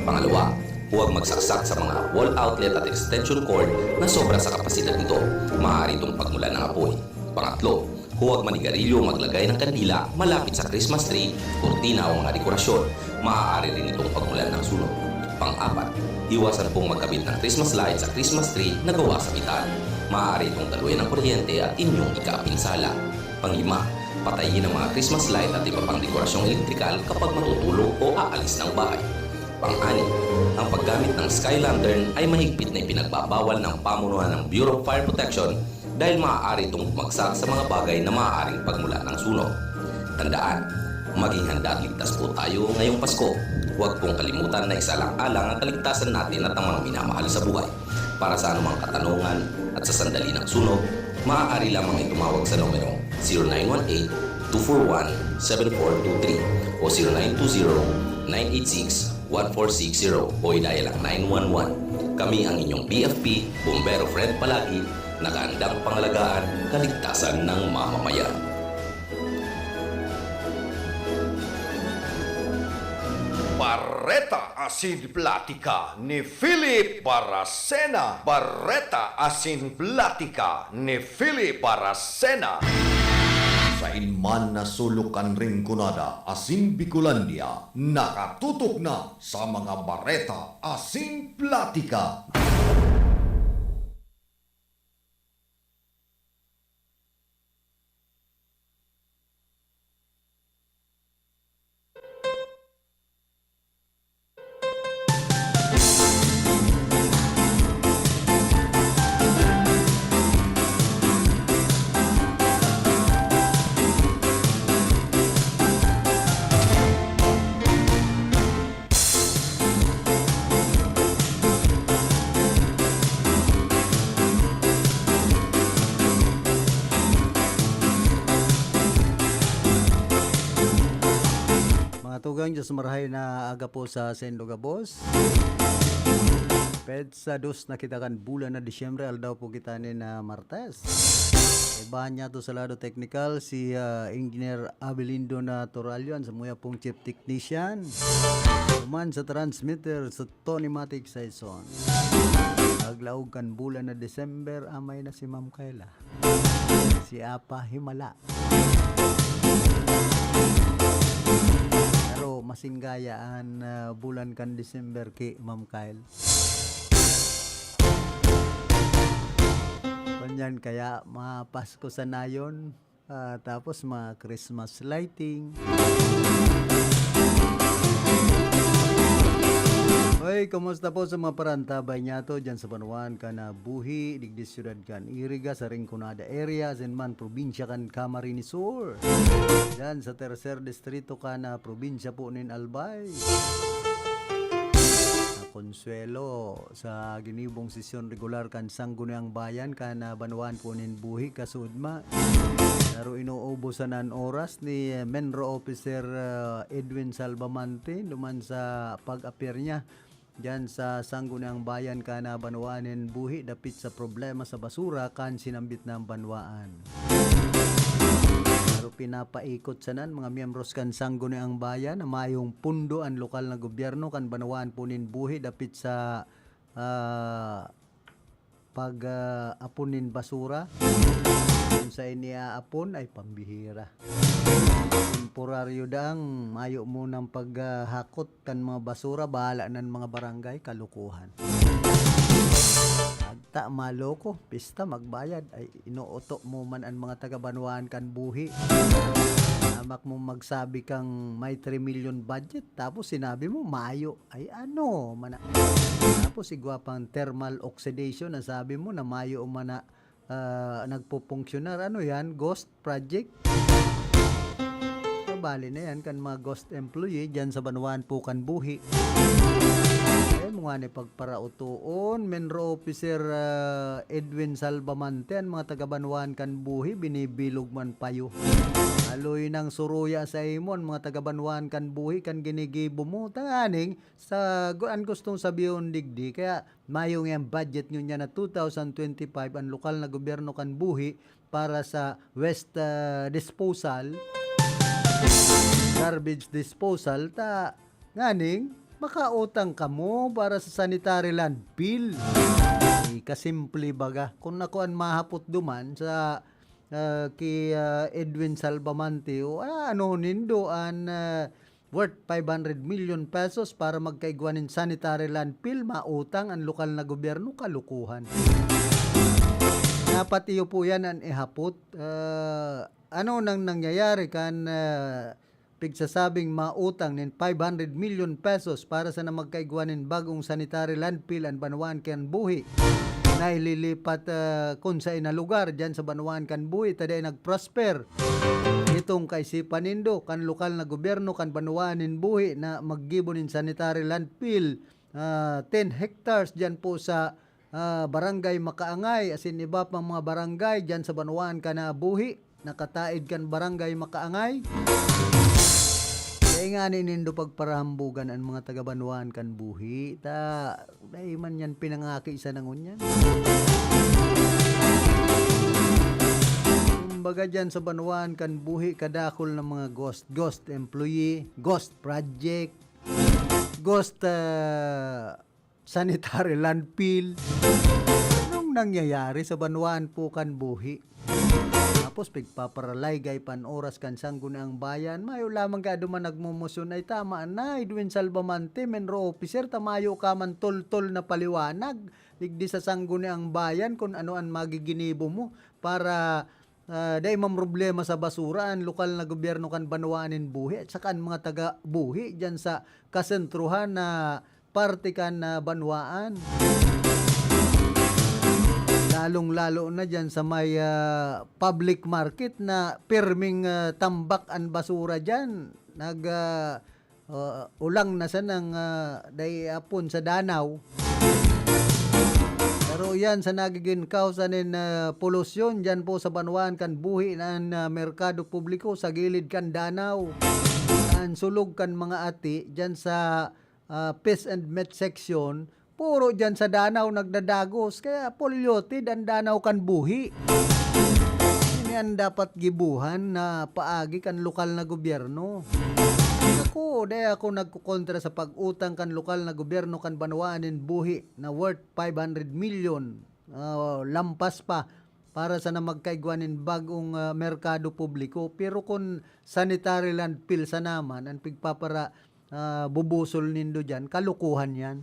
Pangalawa, huwag magsaksak sa mga wall outlet at extension cord na sobra sa kapasidad nito. Maaari itong pagmulan ng apoy. Pangatlo, huwag manigarilyo o maglagay ng kandila malapit sa Christmas tree, kurtina o mga dekorasyon. Maaari rin itong pagmulan ng sunog. Pang-apat, iwasan pong magkabit ng Christmas lights sa Christmas tree na gawa sa metal. Maaari itong daluyan ng kuryente at inyong ikapinsala. Pang-lima, patayin ang mga Christmas light at iba pang dekorasyong elektrikal kapag matutulog o aalis ng bahay. Pang-anim, ang paggamit ng sky lantern ay mahigpit na ipinagbabawal ng pamunuan ng Bureau of Fire Protection dahil maaari itong bumagsak sa mga bagay na maaaring pagmula ng sunog. Tandaan, maging handa at ligtas po tayo ngayong Pasko. Huwag pong kalimutan na isalang-alang ang kaligtasan natin at ang mga minamahal sa buhay. Para sa anumang katanungan at sa sandali ng sunog, maaari lamang itumawag sa numero 0918-241-7423 o 0920-986-1460 o i-dial ang 911. Kami ang inyong BFP, Bombero Fred Palagi, nakahandang pangalagaan kaligtasan ng mamamayan. Barreta Asin Platica ni Philip Baracena. Barreta Asin Platica ni Philip Baracena. Sa inman na sulukan Rinconada, Asin Bicolandia, nakatutok na sa mga Barreta Asin Platica. Tugang Diyos marahay na aga po sa Sendo Gabos. Pedsa dos na kita kan bulan na Disyembre aldaw po kita ni na Martes. Iba niya to sa lado technical si Engineer Abelindo na Toralyon sa muya pong chief technician. Kuman sa transmitter sa Tony Matic Saison. Aglaog kan bulan na December amay na si Ma'am Kayla. Si Apa Himala. Pero masinggayaan bulan kan December kay Ma'am Kyle. Ganyan kaya Pasko sa nayon. Tapos Christmas lighting. Hoy, kumusta po sa mga parantabay niya to dyan sa Banuan ka na buhi, digdi syudad kan Iriga, sa Rinconada area, Zenman, probinsya kan Camarines Sur. Dyan sa tercer distrito ka na probinsya po nin Albay. Consuelo sa ginibong sesyon regular kan Sangguniang Bayan kana Banuan po nin buhi kasudma. Pero inuubusan ang oras ni Menro Officer Edwin Salvamante duman sa pag-appear niya diyan sa Sangguniang Bayan kana Banuanin buhi dapit sa problema sa basura kan sinambit ng Banwaan. Pero pinapaikot sanan mga miyembros kan Sangguniang Bayan na mayong pundo ang lokal na gobyerno kan Banawaan punin buhi dapit sa pag-apunin basura. Kung sa iniaapon ay pambihira. Temporaryo daang mayo mo ng paghakot kan mga basura bahala ng mga barangay kalukuhan. Agta maloko, pista magbayad ay inuuto mo man ang mga taga-Banwaan kan buhi. Amak mo magsabi kang may 3 million budget tapos sinabi mo mayo ay ano mana. Tapos igwapang thermal oxidation na sabi mo na mayo mana nagpupunksyonar. Ano yan? Ghost project? Bali na yan kan mga ghost employee dyan sa Banuan po kan buhi. Eh mga ni pagparautuon Menro Officer Edwin Salvamante ang mga taga Banuan kan buhi binibilog man payo. Aloy ng suruya sa imon mga taga Banuan kan buhi kan ginigibo mo tanganing sa ang gustong sabiyon digdi kaya mayong yung budget nyo niya na 2025 ang lokal na gobyerno kan buhi para sa waste disposal, garbage disposal ta nganing makautang ka mo para sa sanitary landfill. Kasimple baga kung nakuan mahapot duman sa kay Edwin Salvamante o ano nindo an worth 500 million pesos para magkaigwanin sanitary landfill, mautang ang lokal na gobyerno, kalukuhan. Dapat iyo po yan ang ihapot. Ano nang nangyayari kan pigsasabing mautang nin 500 million pesos para sa na magkaigwanin bagong sanitary landfill ang Banuan kan buhi na ililipat kung sa ina lugar dyan sa Banuan kan buhi taday nagprosper itong kaisipan nindo kan lokal na gobyerno kan Banuanin buhi na maggibo nin sanitary landfill 10 hectares dyan po sa barangay Makaangay asin iba pang mga barangay dyan sa Banuan kan buhi nakataid kan barangay Makaangay. Kaya nga nindo pagparahambugan ang mga taga-Banuan kan buhi ta dahil man yan pinangaki isa nangon yan. Kumbaga dyan sa Banuan kan buhi kadakol ng mga ghost employee, ghost project, ghost sanitary landfill. Anong nangyayari sa Banuan po kan buhi? Tapos pigpaparalay gay pan oras kan Sangguniang Bayan mayo lamang ka duman nagmumosyon ay tama na Edwin Salvamante Menro Officer tamayo ka man tol-tol na paliwanag ligdi sa Sangguniang Bayan kung ano ang magiginibo mo para dahil problema sa basura ang lokal na gobyerno kan Banuanin buhi at saka ang mga taga buhi dyan sa kasentruhan na parte kan Banuaan. Lalong-lalo na dyan sa may public market na pirming tambak ang basura dyan. Ulang na sa nang dayapon sa Danau. Pero yan sa nagiging kausa nin polusyon dyan po sa Banuan kan buhi ng merkado publiko sa gilid kan Danau. Ang sulog kan mga ati dyan sa Fish and Meat section puro dyan sa Danau nagdadagos kaya polluted ang Danau kan buhi. Yan dapat gibuhan na paagi kan lokal na gobyerno. Ako nagkukontra sa pag-utang kan lokal na gobyerno kan Banuanin buhi na worth 500 million lampas pa para sa na magkaigwanin bagong merkado publiko. Pero kung sanitary landfill sa naman ang pigpapara bubusol nindo dyan, kalukuhan yan.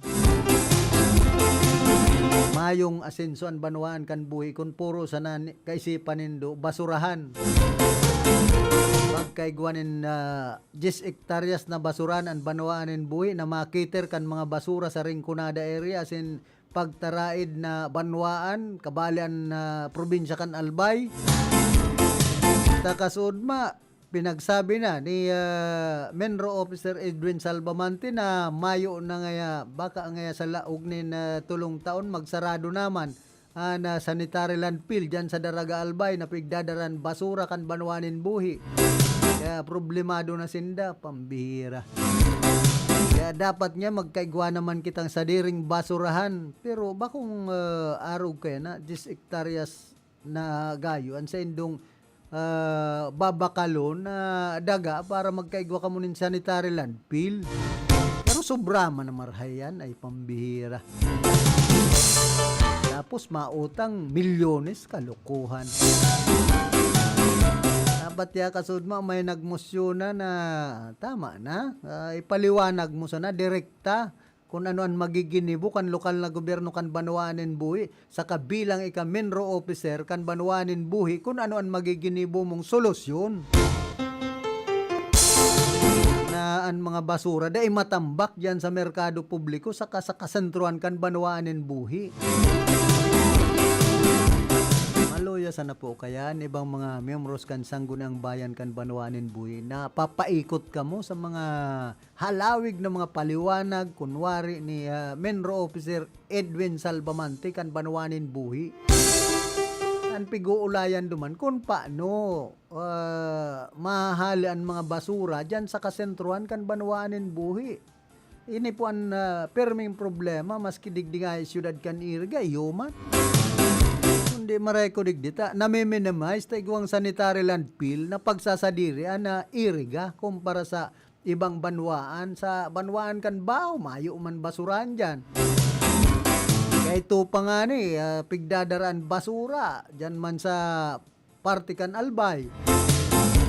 mayong asensuan banwaan kan buhi kun puro sana kaisipan nindo basurahan. Pagkaigwanin 10 hektaryas na basuran ang banwaanin buhi na makiter kan mga basura sa Rinconada area asin pagtaraid na banwaan kabalian na probinsya kan Albay. Takasud pinagsabi na ni Menro Officer Edwin Salvamante na mayo na ngaya baka ngaya sa laog ni tulong taon magsarado naman na sanitary landfill dyan sa Daraga Albay na pigdadaran basura kan banwanin buhi. Kaya problemado na sinda, pambihira. Kaya dapat niya magkaigwa naman kitang sadiring basurahan. Pero bakong araw kaya na 10 hektaryas na gayo sa indong babakalo na daga para magkaigwa ka munin sanitary landfill. Pero sobra man na marhayan ay pambihira. Tapos mautang milyones kalukuhan. Dapat ya kasud may nagmosyon na tama na ipaliwanag mo sana direkta kung ano ang magiginibo kan lokal na gobyerno kan Banwanin Buhi sa kabilang ika Menro Officer kan Banwanin Buhi kung ano ang magiginibo mong solusyon na ang mga basura dahil matambak dyan sa merkado publiko sa kasentruan kan Banwanin Buhi. Maluya sana po kaya ibang mga miyembros kan Sangguniang Bayan kan Banwanin Buhi na papaikot ka mo sa mga halawig na mga paliwanag kunwari ni Menro Officer Edwin Salvamante kan Banwanin Buhi. Ang piguulayan duman kung paano mahali ang mga basura dyan sa kasentruan kan Banwanin Buhi. Ini po ang perming problema maski digdingay siyudad kan Iriga, human. Hindi marekodig dita, nami-minimize taigwang sanitary landfill na pagsasadiri na Iriga kumpara sa ibang banwaan. Sa banwaan kan bao, mayo man basuran dyan. Kaya ito pa nga ni, pigdadaraan basura dyan man sa Partikan Albay.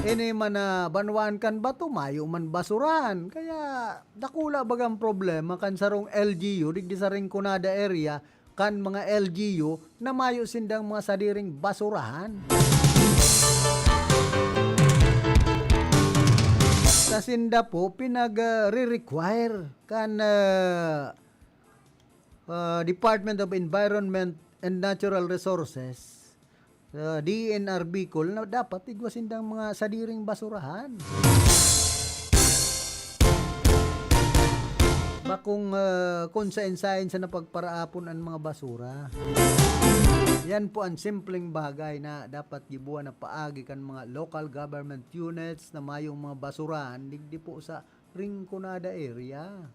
Ini man na banwaan kan bato, mayo man basuran. Kaya dakula bagang problema kan sarong LGU, digdi sa Rinconada area, kan mga LGU na mayo sindang mga sadiring basurahan. Sa sinda po, pinag-re-require kan Department of Environment and Natural Resources, DNR Bicol, na dapat igwa sindang mga sadiring basurahan. Bakong konsainsain sa napagparaapon ang mga basura. Yan po ang simpleng bagay na dapat gibuan na paagi kan mga local government units na mayong mga basurahan digdi po sa Rinconada area.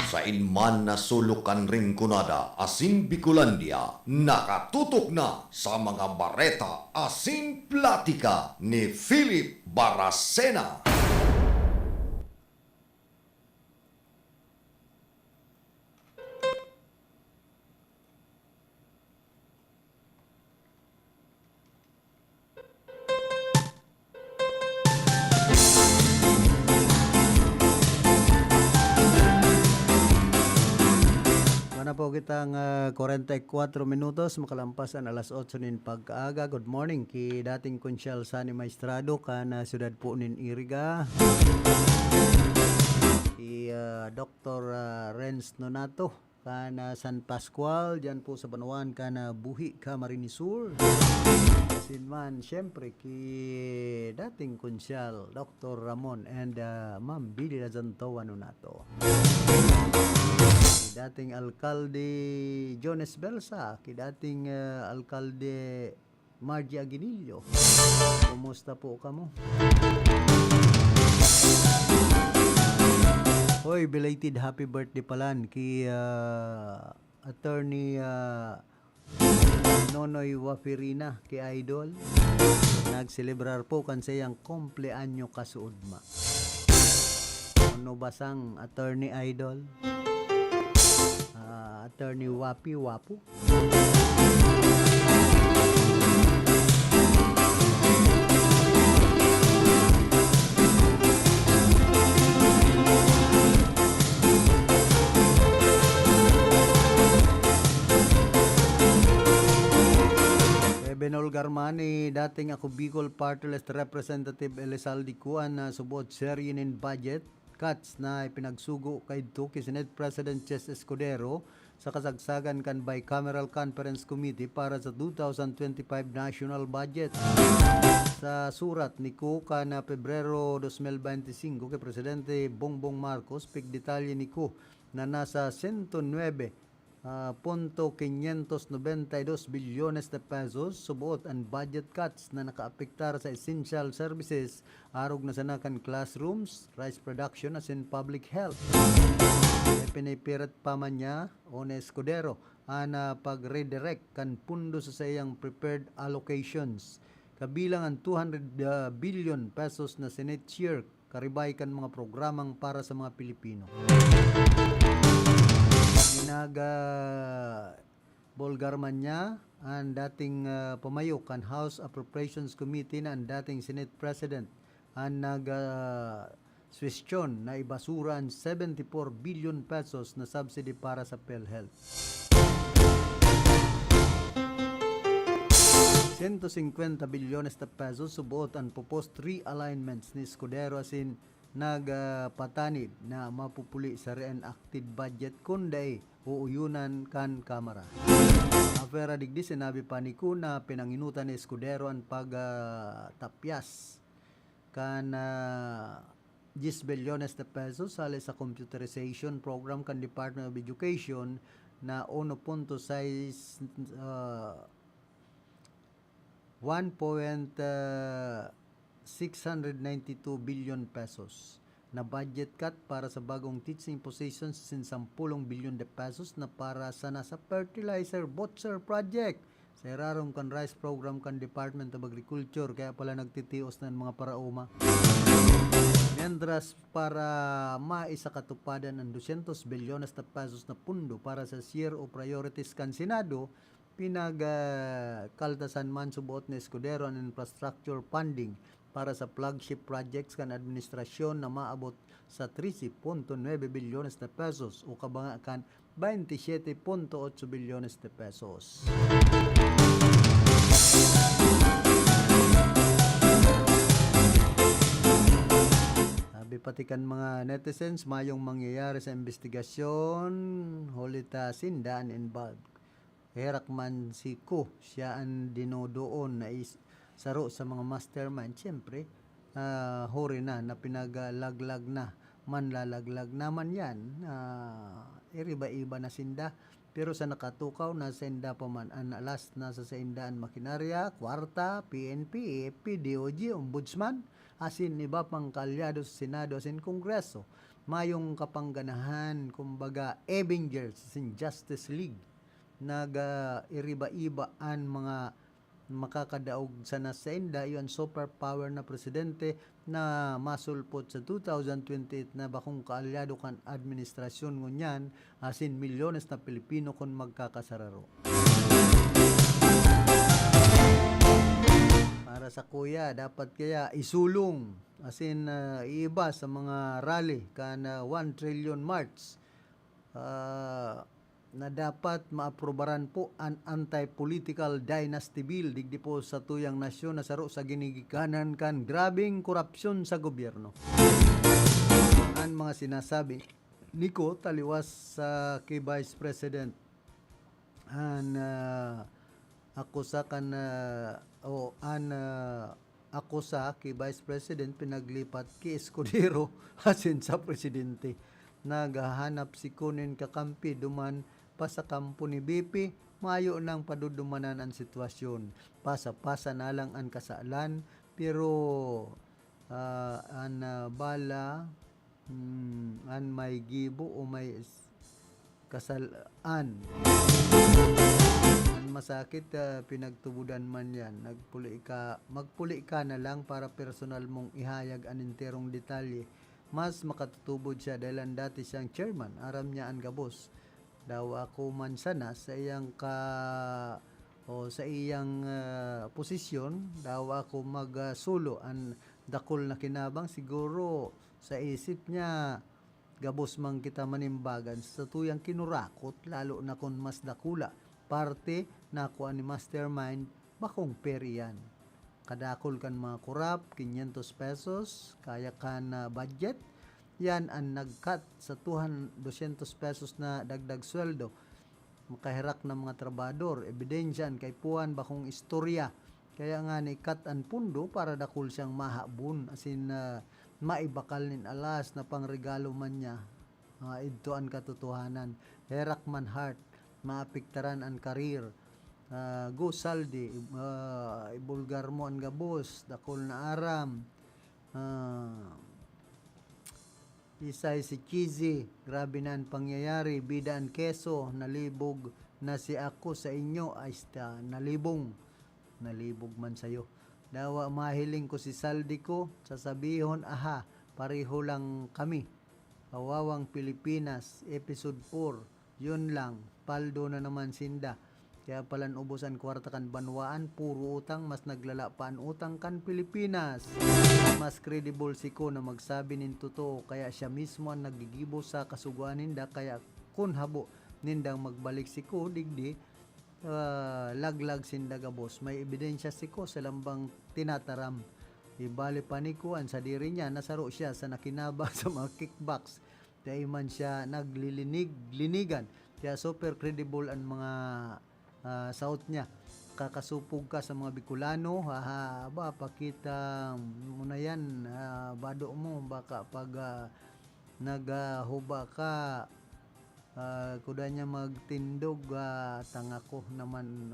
Sa inman na sulukan Rinconada, asin Bicolandia, nakatutok na sa mga bareta asin platika ni Philip Baracena. Na po kitang 44 minutos makalampasan alas 8 nin pagkaaga. Good morning ki dating Konsyal Sani Maestrado kan siyudad po nin Iriga. Ki Dr. Renz Nonato kan San Pascual diyan po sa Banwaan kan Buhi Camarines Sur. Sinman syempre ki dating Konsyal Dr. Ramon and Ma'am Billy Lazantoa Nonato. Dating Alkalde Jones Belsa, dating Alkalde Margie Aguinillo. Kumusta po kamo? Hoy, belated happy birthday palan ki Attorney Nonoy Wafirina ki Idol. Nagselebrar po kan sayang kumpleanyo kasuudma. Ano basang Attorney Idol? Attorney Wapi Wapu. naman dating ako Bicol Party List Representative Elizalde Cuan na subot serye in budget cuts na ipinagsugo kay Senate President Ches Escudero sa kasagsagan kan Bicameral Conference Committee para sa 2025 national budget. Sa surat ni Ko na Pebrero 2025 kay Presidente Bongbong Marcos, pigdetalye ni Ko na nasa 109.592 bilyones de pesos subuot ang budget cuts na nakaapektar sa essential services arog na sanakan classrooms, rice production as in public health. Pinipirat pa man niya on Escudero na pag-redirect kan pundo sa sayang prepared allocations kabilang ang 200 billion pesos na Senate share karibay kan mga programang para sa mga Pilipino. Bolgar man niya ang dating pumayo kan House Appropriations Committee na ang dating Senate President ang suwestyon na ibasura ang 74 billion pesos na subsidy para sa PhilHealth. 150 bilyones na pesos subuot ang proposed realignments ni Escudero asin nagpatanid na mapupuli sa reenacted budget kundi uuyunan kan Kamara. Afera digdi sinabi pa ni Ko na pinanginutan ni Escudero ang pagtapyas kan 10 bilyones na pesos sali sa computerization program kan Department of Education na 1.6 1.692 billion pesos na budget cut para sa bagong teaching positions sin 10 bilyon de pesos na para sa nasa fertilizer butcher project sa irarong kan rice program kan Department of Agriculture kaya pala nagtitios ng mga parauma. Mientras para maisakatupadan ang 200 bilyones na pesos na pundo para sa share o priorities kan Senado, pinagkaltasan man subuot ni Escudero ang infrastructure funding para sa flagship projects kan administrasyon na maabot sa 13.9 bilyones na pesos o kabanga kan 27.8 bilyones de pesos. Sabi pati kan mga netizens, mayong mangyayari sa investigasyon, holita sindaan involved. Herak man si Ko, siya ang dinodoon na saro sa mga mastermind. Siyempre, hori na pinaglaglag na, manlalaglag naman yan. Iriba-iba na sinda. Pero sa nakatukaw na senda pa man, ang last na sa sendaan makinarya, kwarta, PNP, AFP, DOJ, Ombudsman, asin iba pang kalyado sa Senado, asin Kongreso. Mayong kapangganahan, kumbaga, Avengers, asin Justice League. Iriba-iba ang mga makakadaog sa nasenda yon superpower na presidente na masulpot sa 2028 na bakong kaalyado kan administrasyon ngunyan asin milyones na Pilipino kon magkakasararo. Para sa kuya dapat kaya isulong asin iiba sa mga rally kan 1 trillion march na dapat maaprobaran po ang anti-political dynasty bill digdi po sa tuyang nasyon na saro sa ginigikanan kan grabing korupsyon sa gobyerno. Ang mga sinasabi niko taliwas sa kay Vice President an akusa kan akusa kay Vice President pinaglipat kay Escudero asin sa presidente. Naghahanap si Kunin kakampi duman pa sa kampo ni BP, mayo nang padudumanan ang sitwasyon. Pasa-pasa na lang ang kasalan, pero an bala, an may gibo o may kasalaan. Ang masakit, pinagtubudan man yan. Magpuli ka na lang para personal mong ihayag ang interong detalye. Mas makatutubod siya dahil ang dati siyang chairman, aram niya ang gabos. Daw ako man sana sa iyang sa iyang posisyon, daw ako magsulo ang dakol na kinabang siguro sa isip niya gabos mang kita manimbagan sa tuyang kinurakot lalo na kung mas dakula parte na ako ani mastermind bakong peri yan. Kadakol kan mga kurap, 500 pesos, kaya kan budget, yan ang nag-cut sa 200 pesos na dagdag sweldo. Makahirak ng mga trabador, ebidensyan, kay puan bakong istorya. Kaya nga ni cut ang pundo para dakol siyang mahabon, as in maibakal nin alas na pangregalo man niya. Ito ang katotohanan. Herak man heart, maapiktaran ang karir. Go saldi, ibulgar mo ang gabos, dakol na aram. Isay si Cheesy, grabe na ang pangyayari, bida ang keso, nalibog na si ako sa inyo, ay nalibog man sayo. Dawa mahiling ko si saldi ko, sasabihon, aha, pareho lang kami. Kawawang Pilipinas, episode 4, yun lang, paldo na naman sinda. Kaya palan ubusan kwarta kan banwaan, puro utang, mas naglala pa ang utang kan Pilipinas. Mas credible si ko na magsabi nin totoo, kaya siya mismo ang nagigibo sa kasuguan ninda, kaya kun habo nindang magbalik si ko, digdi, laglag sindaga boss. May ebidensya si ko sa lambang tinataram. Ibali pa ni ko, sa diri niya, nasaro siya sa nakinaba sa mga kickbacks. Dahil man siya naglilinig-linigan. Kaya super credible ang mga south niya. Kakasupog ka sa mga Bicolano, ba pakita mo na yan, bado mo, baka pag naghuba ka, kuda niya magtindog, tanga ko naman,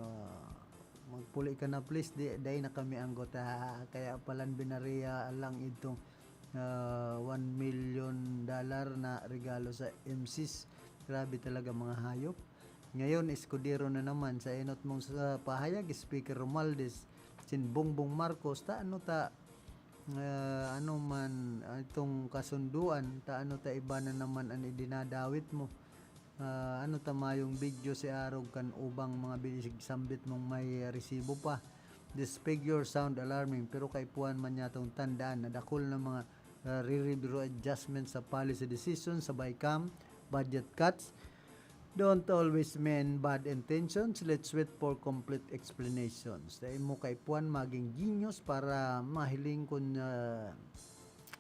magpuli ka na please, dahil na kami anggot, kaya palan binariya lang itong $1 million na regalo sa MCs. Grabe talaga mga hayop. Ngayon, Escudero na naman sa enot mong sa pahayag, Speaker Romualdez, sin Bongbong Marcos, ano man itong kasunduan, ano iba na naman ang idinadawit mo. Ano mayong video si Arog kan ubang mga binisig sambit mong may resibo pa. This figure sound alarming, pero kay puan man yatong tandaan na dakol na mga re-review adjustments sa policy decisions sa BICAM, budget cuts, don't always mean bad intentions. Let's wait for complete explanations. Dahil mo kay puan maging genius para mahiling kun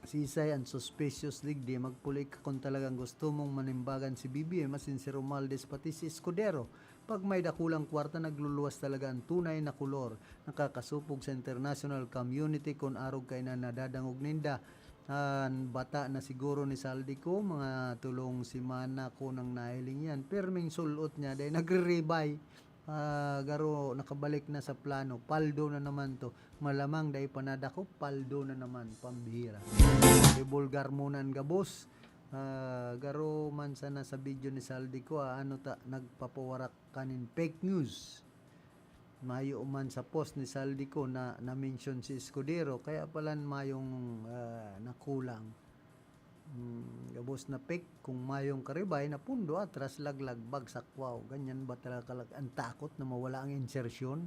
sisay and suspicious ligdi magpuli ka kung talagang gusto mong manimbagan si BBM, masin si Romualdez pati si Escudero. Pag may dakulang kwarta, nagluluwas talaga ang tunay na kulor. Nakakasupog sa international community kung arog kay na nadadangog ninda. Bata na siguro ni Saldi ko, mga tulong si Mana ko nang nahiling yan. Perming sulot niya, dahil nagre-rebay. Garo nakabalik na sa plano, paldo na naman to. Malamang dahil panada ko, paldo na naman, pambihira. Ibulgar muna ang gabos. Garo man sana sa video ni Saldi ko, nagpapawarak kanin fake news. Mayo man sa post ni Saldi ko na-mention si Escudero, kaya palan mayong nakulang. Gabos na fake, kung mayong karibay na pundo atras laglag bagsak, wow, ganyan ba talaga ang takot na mawala ang insertion.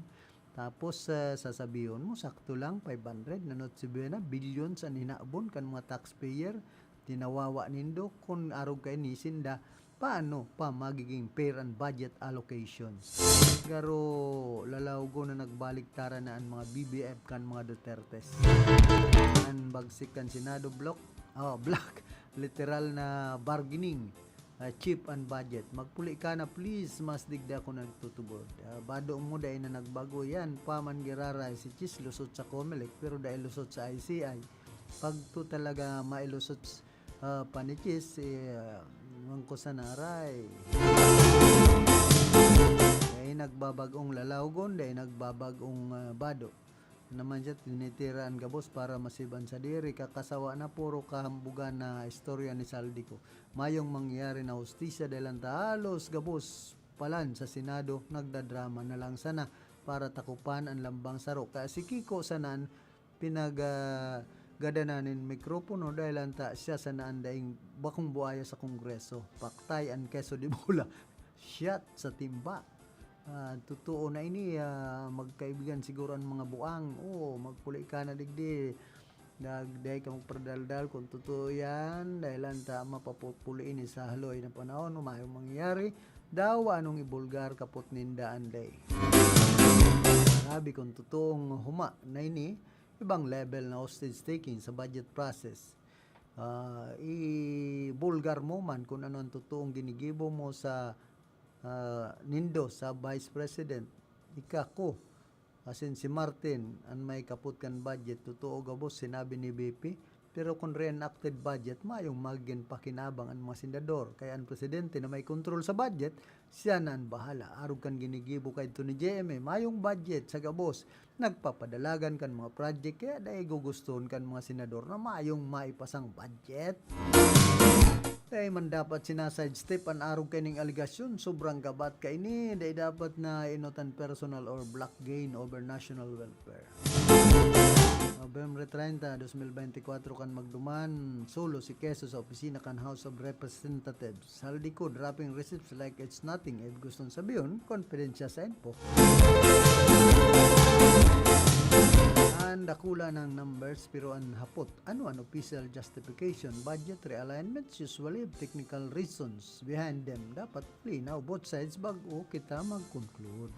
Tapos sasabihin mo sakto lang 500 na notsibena billions ang hinaabon kan mga taxpayer, tinawawa nindo kung arog kay ni Sinda, paano pa magiging fair and budget allocations. Garo lalawgo na nagbaliktaran na ang mga BBF kan mga Dutertes. Ang bagsik kan Senado block, black, literal na bargaining, cheap and budget. Magpuli ka na please, mas digda ko nagtutubod. Bado mo dahil na nagbago yan, paman girara si Chis lusot sa Comelec, pero dahil lusot sa ICI. Pag to talaga mailusot pa ni Chis, ko sa naray. Dahil nagbabagong lalawgon, dahil nagbabagong bado. Naman siya tinitira ang gabos para masiban sa diri, kakasawa na puro kahambugan na istorya ni Saldi ko. Mayong mangyari na hustisya dahil ang halos gabos palan sa Senado, nagdadrama na lang sana para takupan ang lambang saro. Kaya si Kiko sanan gadananin mikropono dahil anta siya sa naandaing bakong buhaya sa Kongreso. Paktay ang keso di bola. Shot sa timba. Totoo na ini, magkaibigan siguro ang mga buang. Magpuli ka na digdi. Dahil ka magpardaldal kung totoo yan. Dahil anta mapapupuliin sa haloy na panahon. Mayong mangyayari. Daw anong ibulgar kapot nindaan day. Grabe kung totoong huma na ini, ibang level na hostage taking sa budget process. I-bulgar mo man kung ano ang totoong ginigibo mo sa nindo sa Vice President. Ko, as in si Martin, ang may kaput kan budget, totoo gabos, sinabi ni BP, pero kung reenacted budget, mayong magiging pakinabang ang mga sindador. Kaya ang presidente na may control sa budget, siya na ang bahala. Arog kan ginigibo kay ito ni JMA, mayong budget sa gabos, nagpapadalagan kan mga project, kaya dahil gugustuhan kan mga senador na mayong maipasang budget. Kaya man dapat sinaside step ang arog kaning aligasyon, sobrang gabat kay ini, dahil dapat na inotan personal or black gain over national welfare. November 30, 2024 kan magduman solo si Quezon sa opisina kan House of Representatives. Saldi ko dropping receipts like it's nothing. If gustong sabihin, confidence siya sa info. Ang dakula ng numbers pero ang hapot. Ano ang official justification? Budget realignments usually have technical reasons behind them. Dapat linaw both sides bago kita mag-conclude.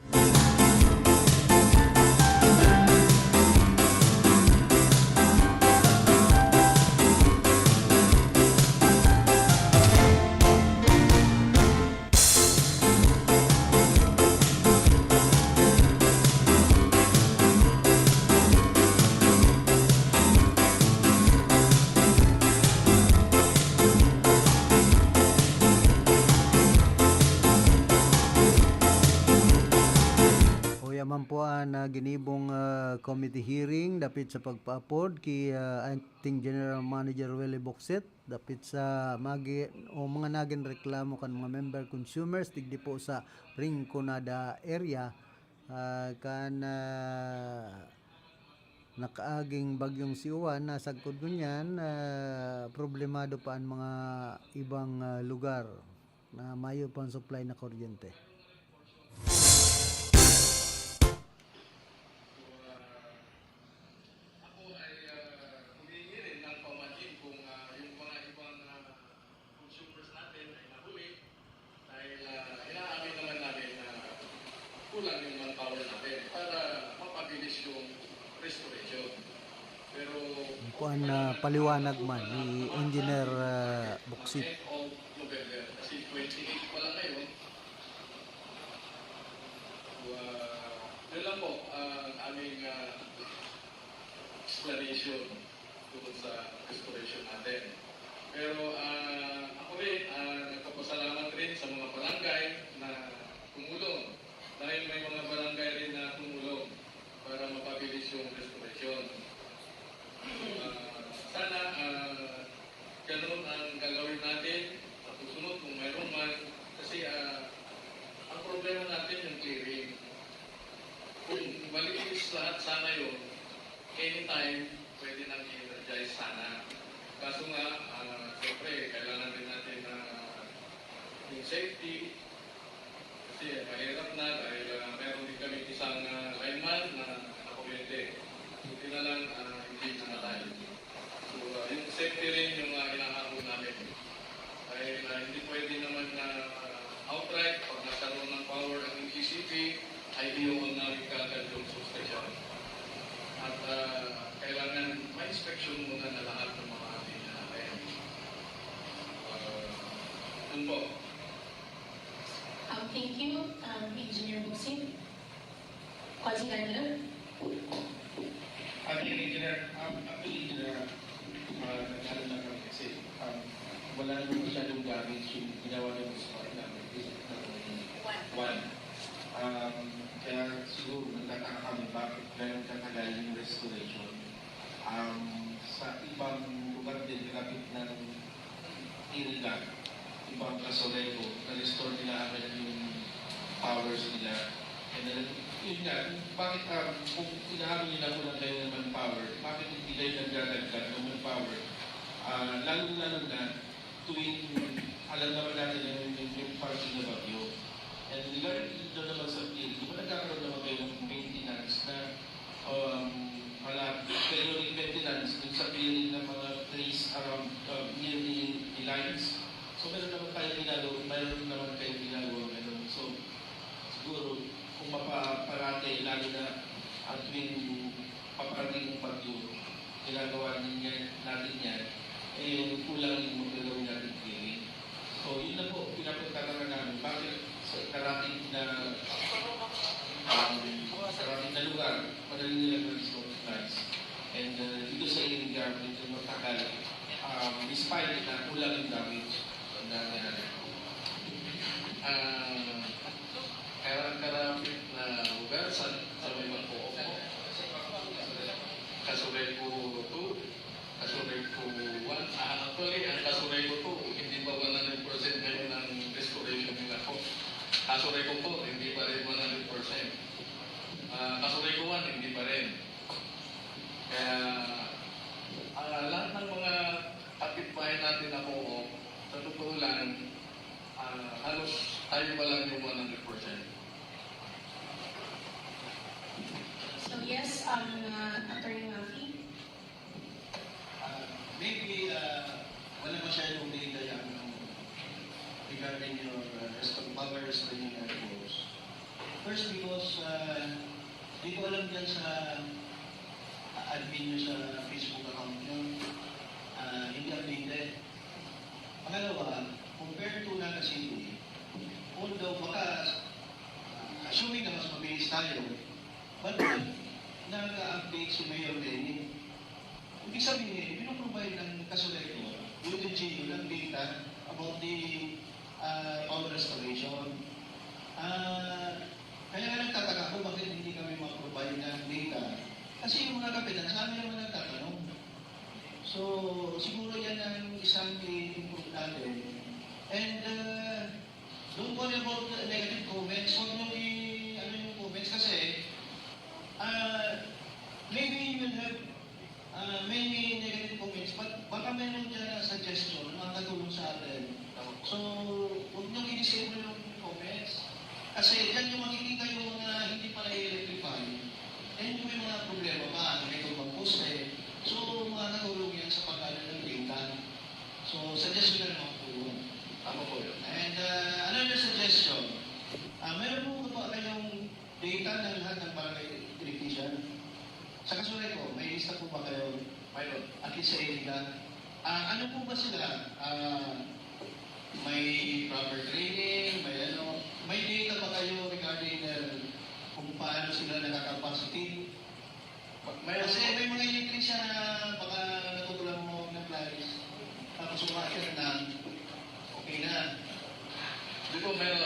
Ginibong committee hearing dapit sa pagpaapod kay acting general manager Willie Boxet dapit sa mga naging reklamo kan mga member consumers digdi po sa Rinconada area kan nakaaging bagyong siuwan na sagkod kunyan problemado pa ang mga ibang lugar na mayo pang supply na kuryente. kulang yung manpower natin para mapabilis yung restoration. Pero kuan paliwanag man ni Engineer Buksit. of November, kasi 28 pa lang ngayon. Yun lang po ang aming explanation tungkol sa restoration natin. Pero ako rin, nagpapasalamat rin sa mga barangay na tumulong. Dahil may mga barangay rin na tumulong para mapabilis yung restoration. Sana ganun ang gagawin natin sa susunod kung mayroon man. Kasi ang problema natin yung clearing. Kung malinis lahat sana yun, anytime pwede nang i-energize sana. Kaso nga, siyempre, kailangan din natin yung safety. Kasi mahirap na dahil meron din kami isang lineman na nakuryente. Hindi na lang hindi namatay. So yung safety rin yung hinahabol namin. Dahil hindi pwede naman na outright pag nagkaroon ng power ang ECP ay iyon namin kagad yung substation. At kailangan ma-inspection muna na lahat ng mga linya natin. Yun po. Thank you, Engineer Busin. Quasi Gardner. Engineer, nagkaroon na kami kasi wala naman masyadong damage yung ginawa ng spot namin. One. Kaya siguro nagtataka kami bakit ganun katagal yung restoration. Sa ibang lugar din, kapit ng Irigan, ibang Casoleco, na-restore nila agad yung powers nila. And then, yun nga, bakit kung inahamin nila kulang kayo ng manpower, bakit hindi kayo nagdadagdag ng manpower? Lalo-lalo na tuwing alam naman natin yung parking na bagyo. And regarding doon naman sa field, di ba nagkakaroon naman kayo ng maintenance na periodic maintenance dun sa clearing ng mga trees around near the lines? So meron naman kayong ginagawa ganun. So siguro kung mapaparate, lalo na tuwing paparating ng pagduro, ginagawa natin yan, eh yung kulang yung magagawin natin clearing. So yun na po, pinapagkakaroon namin. Bakit sa karating na lugar, madali nila mag-restore supplies. And dito sa ilang government yung matagal, despite na kulang yung damage, ang dami natin. Karapit na lugar sa may Magpoo, Kasuray ko 2, Kasuray ko 1. Actually, ang Kasuray ko 2, hindi pa 100% ngayon ang restoration nila ko. Kasuray ko 4, hindi pa rin 100%. Kasuray ko 1, hindi pa rin. Kaya, lahat ng mga kapitbahay natin na po, sa totoo lang, halos tayo pa lang yung 100%. So yes, Attorney Mafi. Maybe wala masyadong data yung regarding your power restraining airforce. First, because di ko alam dyan sa admin nyo sa Facebook account nyo, hindi updated. Pangalawa, compared to Naga City, although baka assuming na mas mabilis tayo, but nag-update si Mayor Lenny. Ibig sabihin, pinaprovide ng Kasuleto, yung LGU ng data about the power restoration. Kaya nga nagtataka ko bakit hindi kami mag-provide ng data. Kasi yung mga kapitan, sa amin naman nagtatanong. So, siguro yan ang isang i-improve natin. And don't worry about the negative comments. Huwag nyo yung comments kasi maybe you will have many negative comments, but baka meron dyan na suggestion na makatulong sa atin. So, huwag nyo i-disable yung comments. Kasi dyan yung makikita yung mga hindi pala i-electrify. And yung may mga problema pa, may mag-post So, makakatulong yan sa pag-ano ng data. So, suggestion na naman po yun. Tama po yun. And another suggestion, meron po ba kayong data ng lahat ng barangay electrician? Sa kasulay ko, may lista po ba kayo? Mayroon. At least sa area. Ano po ba sila? May proper training? May data ba kayo regarding kung paano sila nakakapacity? Kasi may mga electrician na baka natutulang mo ng flies. Tapos umakit na okay na. Di po meron,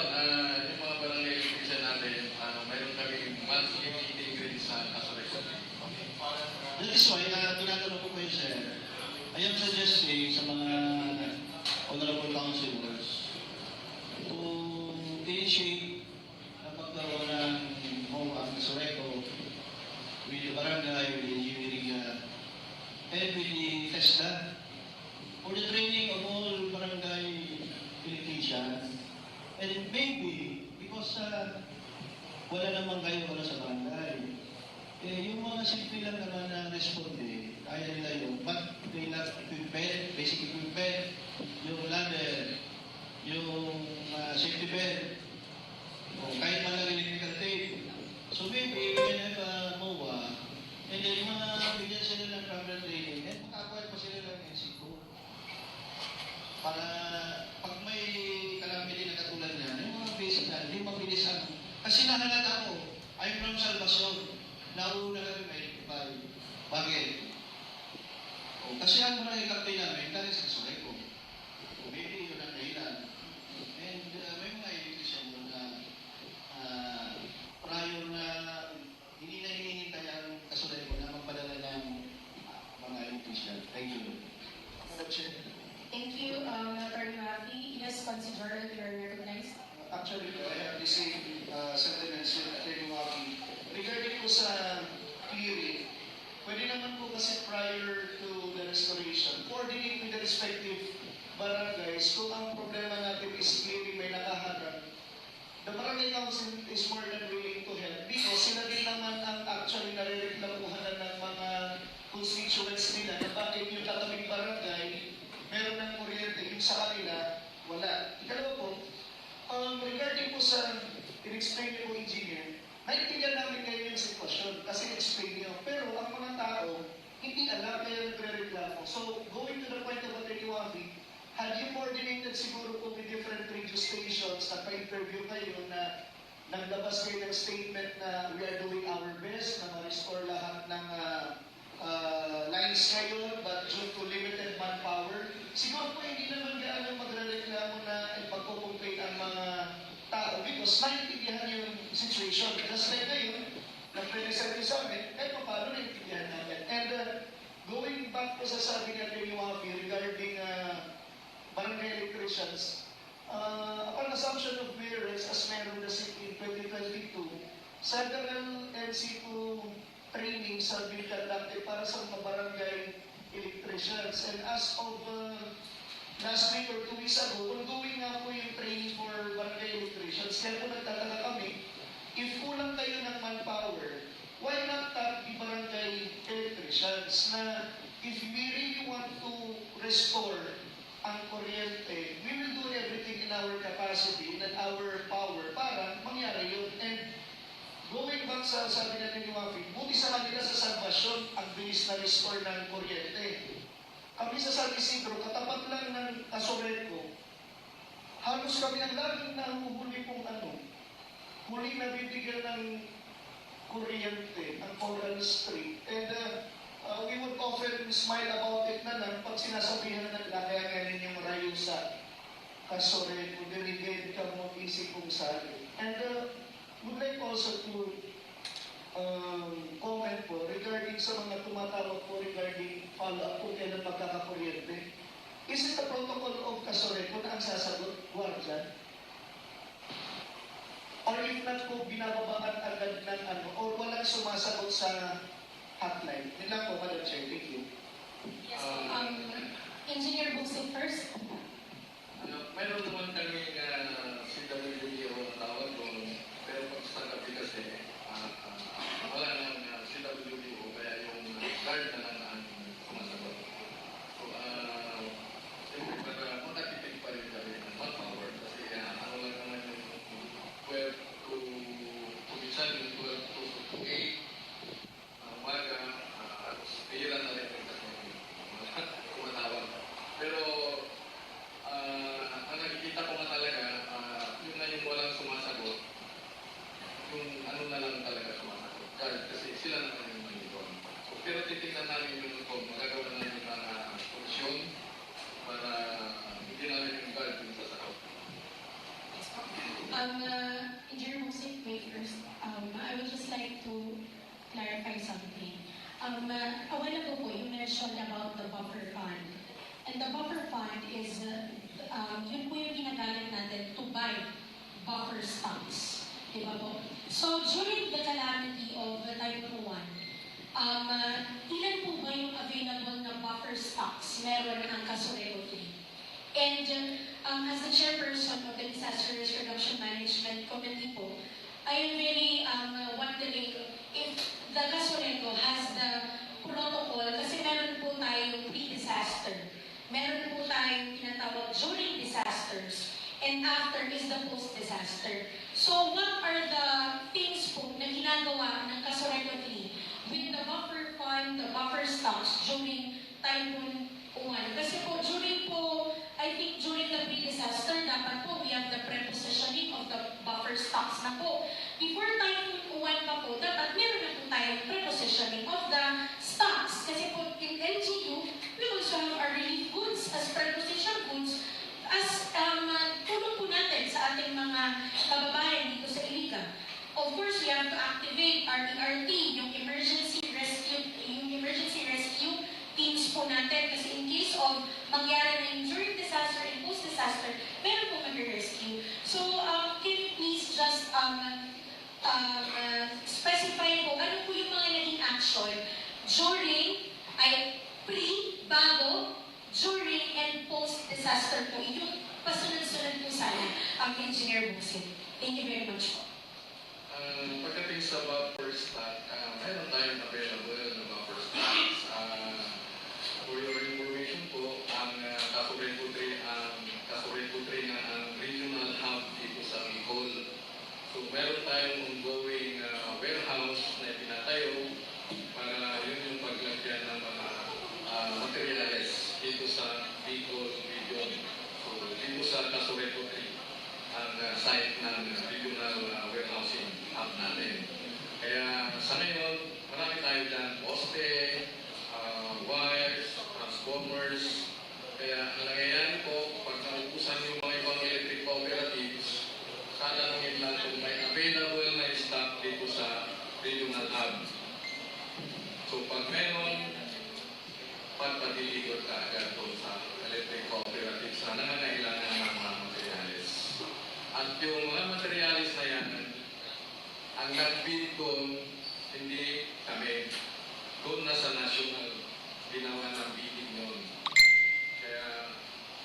yung mga barangay electrician natin, mayroon kami monthly meeting rin sa Kasuleto. That is why, tinatanong ko kayo, sir. I am suggesting sa mga honorable councilors to initiate na pagkaroon ng MOA sa Soreco with the barangay, with the engineering, and with the TESDA for the training of all barangay electricians. And maybe, because wala naman kayo wala sa barangay, yung mga simple lang naman na responde, kaya nila yun. But they lack equipment, basic equipment, yung ladder, yung safety belt, o kahit man lang electrical tape. So maybe we can have a MOA, and then mga bigyan sila ng proper training, and makakuha pa sila ng NC2. Para pag may calamity na katulad niya, yung mga basic na, hindi mabilis ang... Kasi nahalat ako, I'm from Salvacion. Nauna kami may Bakit? Kasi ang mga ikapay namin, dahil sa Soreco. Maybe yun ang dahilan. And may mga electrician doon na prior na hindi na hinihintay ang Soreco na magpadala ng mga electrician. Thank you. Thank you, Attorney Mafi. Yes, Consi Jordan, you are recognized. Actually, I have the same sentiments with Attorney Mafi. Regarding po sa clearing, pwede naman po kasi prior to the restoration, coordinate with the respective barangays kung ang problema natin is clearing may nakaharap. The barangay council is more than willing to help because sila din naman ang actually nare-reklamuhan ng mga constituents nila na bakit yung tatabing barangay meron ng kuryente, yung sa kanila, wala. Ikalawa po, regarding po sa in-explain niyo po engineer, naintindihan namin ngayon yung sitwasyon kasi explain niyo. Pero ang mga tao, hindi alam kaya nagre-reklamo. So, going to the point of Ateniwafi, had you coordinated siguro po with different radio stations at pa-interview kayo na naglabas kayo ng statement na we are doing our best na ma-restore lahat ng lines ngayon but due to limited manpower, siguro po hindi naman gaano magre-reklamo na ipagpo-complain ang mga tao because naiintindihan yung situation. Just like ngayon, nag-present ko sa amin, kahit paano naiintindihan namin. And going back po sa sabi ni Atty. Wafi regarding barangay electricians, upon assumption of clearance as meron na in 2022, several NC2 trainings have been conducted para sa mga barangay electricians. And as of last week or 2 weeks ago, ongoing nga po yung training for barangay electricians. Kaya po nagtataka kami, if kulang kayo ng manpower, why not tap the barangay electricians na if we really want to restore ang kuryente, we will do everything in our capacity and our power para mangyari yun. And going back sa sabi natin ni Wafi, buti sa kanila sa Salvation, ang bilis na restore ng kuryente. Kami sa San Isidro, katapat lang ng Asoreco, halos kami ang laging nahuhuli pong huli na bibigyan ng kuryente, ang Coral Street. And we would often smile about it na lang pag sinasabihan na kaya ganin yung rayo sa Asoreco, dirigate ka mo isip kong sali. And would like also to comment po regarding sa mga tumatawag po regarding follow-up kung kailan magkakakuryente. Is it the protocol of Casoreco na ang sasagot, Guardian? Or if not po, binababaan agad ng or walang sumasagot sa hotline? Yun lang po, Madam Chair. Thank you. Yes, Engineer Busing first. Mayroon naman kami CWD o tawag doon, pero pag sa gabi kasi, wala nang CWD o kaya yung guard na lang ang sumasagot. So, siyempre para makatipid pa rin kami ng manpower kasi ano lang naman yung 12 to minsan yung 12 to 8 umaga, pihira na rin kasi kumatawag. Pero ang nakikita ko nga talaga, yun na yung walang sumasagot, yung ano na lang talaga sumasagot. Kasi sila na kami monitor. So, pero titignan namin yung kung magagawa namin mga solusyon para hindi namin yung guard yung sasagot. Engineer Busing, wait first. I would just like to clarify something. A while ago po, you mentioned about the buffer fund. And the buffer fund is, yun po yung ginagamit natin to buy buffer stocks. Diba po? So, during the calamity of the Typhoon 1, ilan po ba yung available na buffer stocks meron ang Casoreco 3? And as the chairperson of the Disaster Risk Reduction Management Committee po, I am very wondering if the Casoreco has the protocol, kasi meron po tayong pre-disaster. Meron po tayong tinatawag during disasters, and after is the post-disaster. So, what are the things po na ginagawa ng Casoreco 3 with the buffer fund, the buffer stocks during Typhoon 1? Kasi po, I think during the pre-disaster, dapat po we have the prepositioning of the buffer stocks na po. Before Typhoon 1 pa po, dapat meron na po tayong prepositioning of the stocks. Kasi po, in LGU, we also have our relief goods as preposition goods as tulong po natin sa ating mga kababayan dito sa Iligan. Of course, we have to activate our ERT, yung emergency rescue teams po natin. Kasi in case of mangyari na yung during disaster and post-disaster, meron po mag-rescue. So, can you please just specify po ano po yung mga naging action during, bago, during, and post-disaster po. Yung pasunod-sunod po sana ang Engineer Busing. Thank you very much po. Pagdating sa buffer stock, meron tayong available na buffer stocks. For your information po, ang Casoreco 3 na ang regional hub dito sa Bicol. So meron tayong ongoing ginawa ng bidding yun. Kaya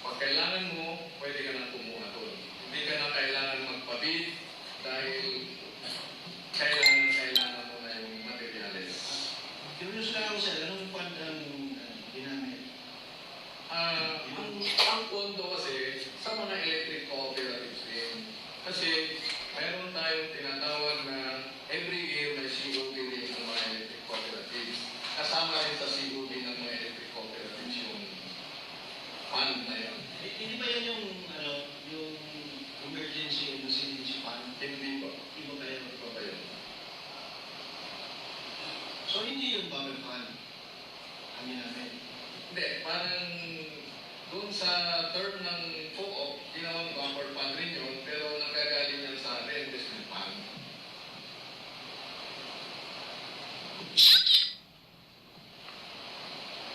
pag kailangan mo, pwede ka na kumuha doon. Hindi ka na kailangan magpabid dahil kailangan mo na yung materials. Curious lang ako sir, anong fund ang ginamit? Ang pondo kasi sa mga electric cooperatives din. Kasi mayroon tayong tinatawag na every year may COD din ng mga electric cooperatives. Kasama rin sa COD ng mga electric cooperatives yung fund na yun. Hindi ba yun yung, yung emergency and resiliency fund? Hindi ba? Iba ba yun? Iba ba yun? So hindi yung bubble fund ang ginamit? Hindi, parang doon sa term ng co-op, ginawang bumper fund rin yun, pero nagagaling yan sa reinvestment fund.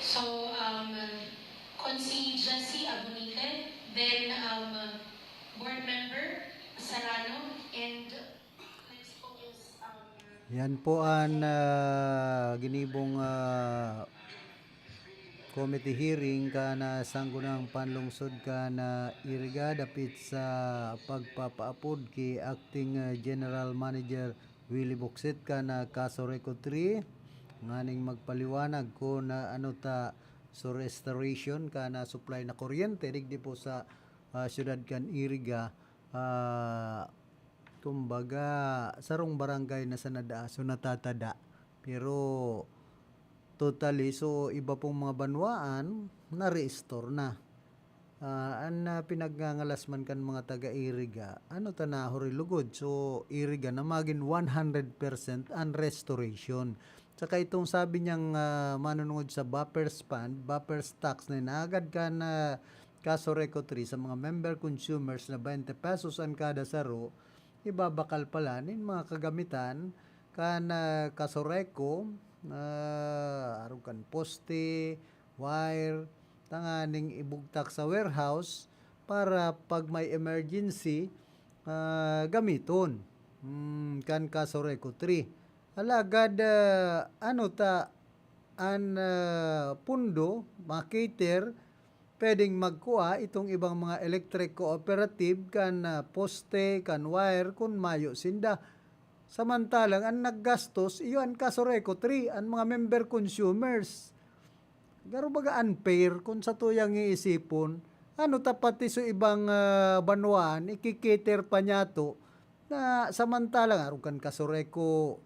So, Consi Jessie Abunican, then board member Sarano, and next po is Yan po ang ginibong committee hearing kana sanggunang panlungsod kana iriga dapit sa pagpapaapod kay acting general manager Willie Boxit kana kaso record 3 nganing magpaliwanag ko na ano ta so restoration kana supply na kuryente digdi po sa syudad kan iriga kumbaga sarong barangay na sa nadaaso natatada pero totally so iba pong mga banwaan na restore na an pinagngangalasman kan mga taga iriga ano ta na horilugod so iriga na magin 100% an restoration saka itong sabi niyang manunungod sa buffer fund buffer stocks na inagad ka na kaso reco 3 sa mga member consumers na 20 pesos ang kada saro ibabakal pala nin mga kagamitan kana kaso reco aron kan poste wire tanganing ibugtak sa warehouse para pag may emergency gamiton kan kaso reco 3 alagad ano ta an pundo makater pwedeng magkuha itong ibang mga electric cooperative kan poste kan wire kun mayo sinda samantalang ang naggastos iyon kaso reco 3 ang mga member consumers garo baga unfair kung sa tuyang iisipon ano tapati so ibang banwaan ikikiter pa niya to na samantalang arugan kaso reco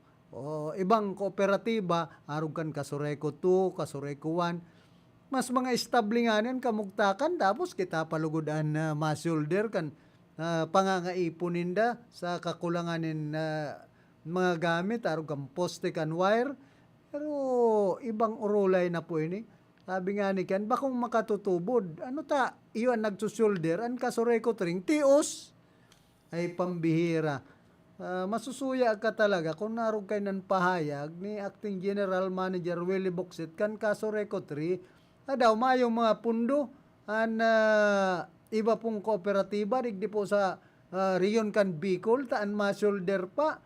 ibang kooperatiba arugan kaso reco 2 kaso reco 1 mas mga establinganan kamugtakan tapos kita palugudan na ma-shoulder kan pangangaipuninda sa kakulanganin mga gamit arugan poste kan wire pero ibang urulay na po ini sabi nga ni kan bakong makatutubod ano ta iyon nagsusulder an kaso reco 3 tios ay pambihira masusuya ka talaga kung narog kay nan pahayag ni acting general manager Willie Boxit kan kaso reco 3 daw mayong mga pundo an iba pong kooperatiba digdi po sa Rion kan Bicol taan ma-shoulder pa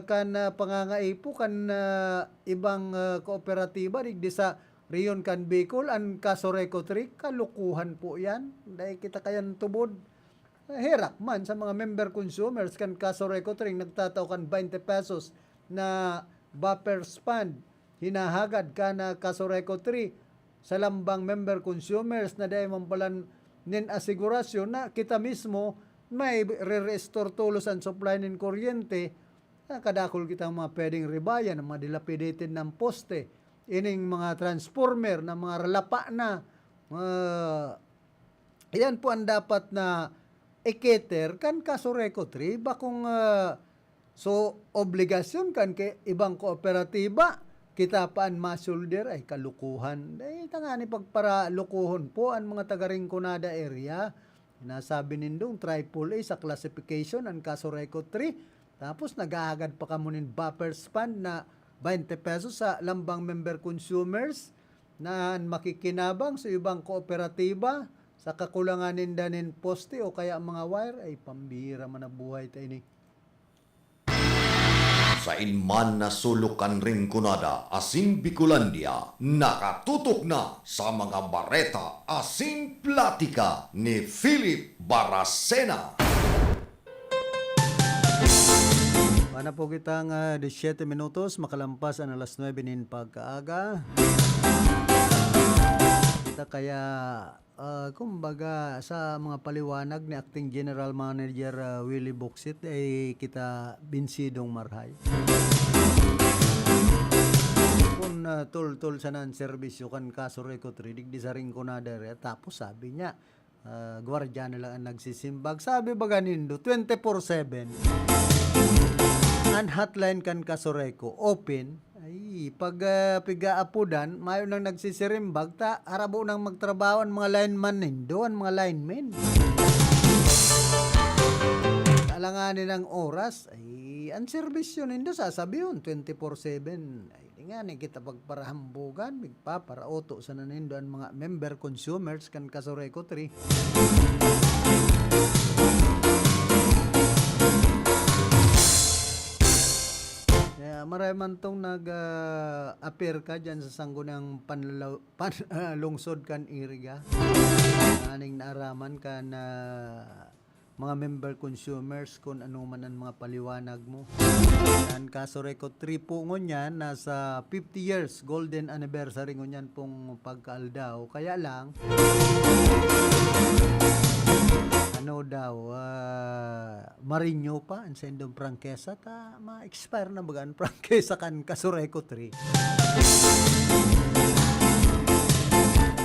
kan pangangaipo kan ibang kooperatiba digdi sa Rion kan Bicol an kaso reco 3 kalukuhan po yan dahil kita kayan tubod hirap man sa mga member consumers kan kaso reco 3 nagtataw kan 20 pesos na buffer fund hinahagad ka na kaso reco 3 sa lambang member consumers na dahil mampalan nin asigurasyon na kita mismo may re-restore tulos ang supply nin kuryente kadakol kita mga pwedeng ribayan mga dilapidated ng poste ining mga transformer na mga relapa na yan po ang dapat na iketer kan kaso reco 3 bakong so obligasyon kan kay ibang kooperatiba kita paan ma-shoulder ay kalukuhan ay tangani pagpara lukuhon po ang mga taga-Rinconada area nasabi nindong AAA sa classification ang kaso reco 3 tapos nag-aagad pa kamunin buffer fund na 20 pesos sa lambang member consumers na makikinabang sa ibang kooperatiba sa kakulangan nindanin poste o kaya mga wire ay pambihira man na buhay tayo ni. Sa inman na sulukan ring kunada, asing Bicolandia, nakatutok na sa mga bareta, asing platika ni Philip Baracena. Pana po kitang 17 minutos, makalampas ang alas 9 nin pagkaaga. Kita kaya, kumbaga, sa mga paliwanag ni Acting General Manager Willie Boxit, ay kita binsidong marhay. Kung tul-tul sa nan serbisyo kan kaso record reading di sa ring ko na dere, tapos sabi niya, gwardiya na lang ang nagsisimbag. Sabi ba ganindo, 24/7. Ang hotline kan kasoreko open ay pag piga-apudan mayo nang nagsisirimbag ta arabo nang magtrabaho ang mga lineman nindo, ang mga linemen. Alanganin ang oras ay ang serbisyo nindo sasabihin 24/7 ay di nga ni kita pagparahambugan bigpa para oto sa nanindo ang mga member consumers kan kasoreko 3. Maray man tong nag-appear ka dyan sa sanggunang lungsod kan iriga. Aning naaraman ka na mga member consumers kung ano man ang mga paliwanag mo. Yan kaso record 3 po ngunyan, nasa 50 years golden anniversary ngunyan pong pagkaaldaw. Kaya lang, ano daw, marinyo pa ang sendong prangkesa ta ma-expire na baga ang prangkesa kan kasureko 3.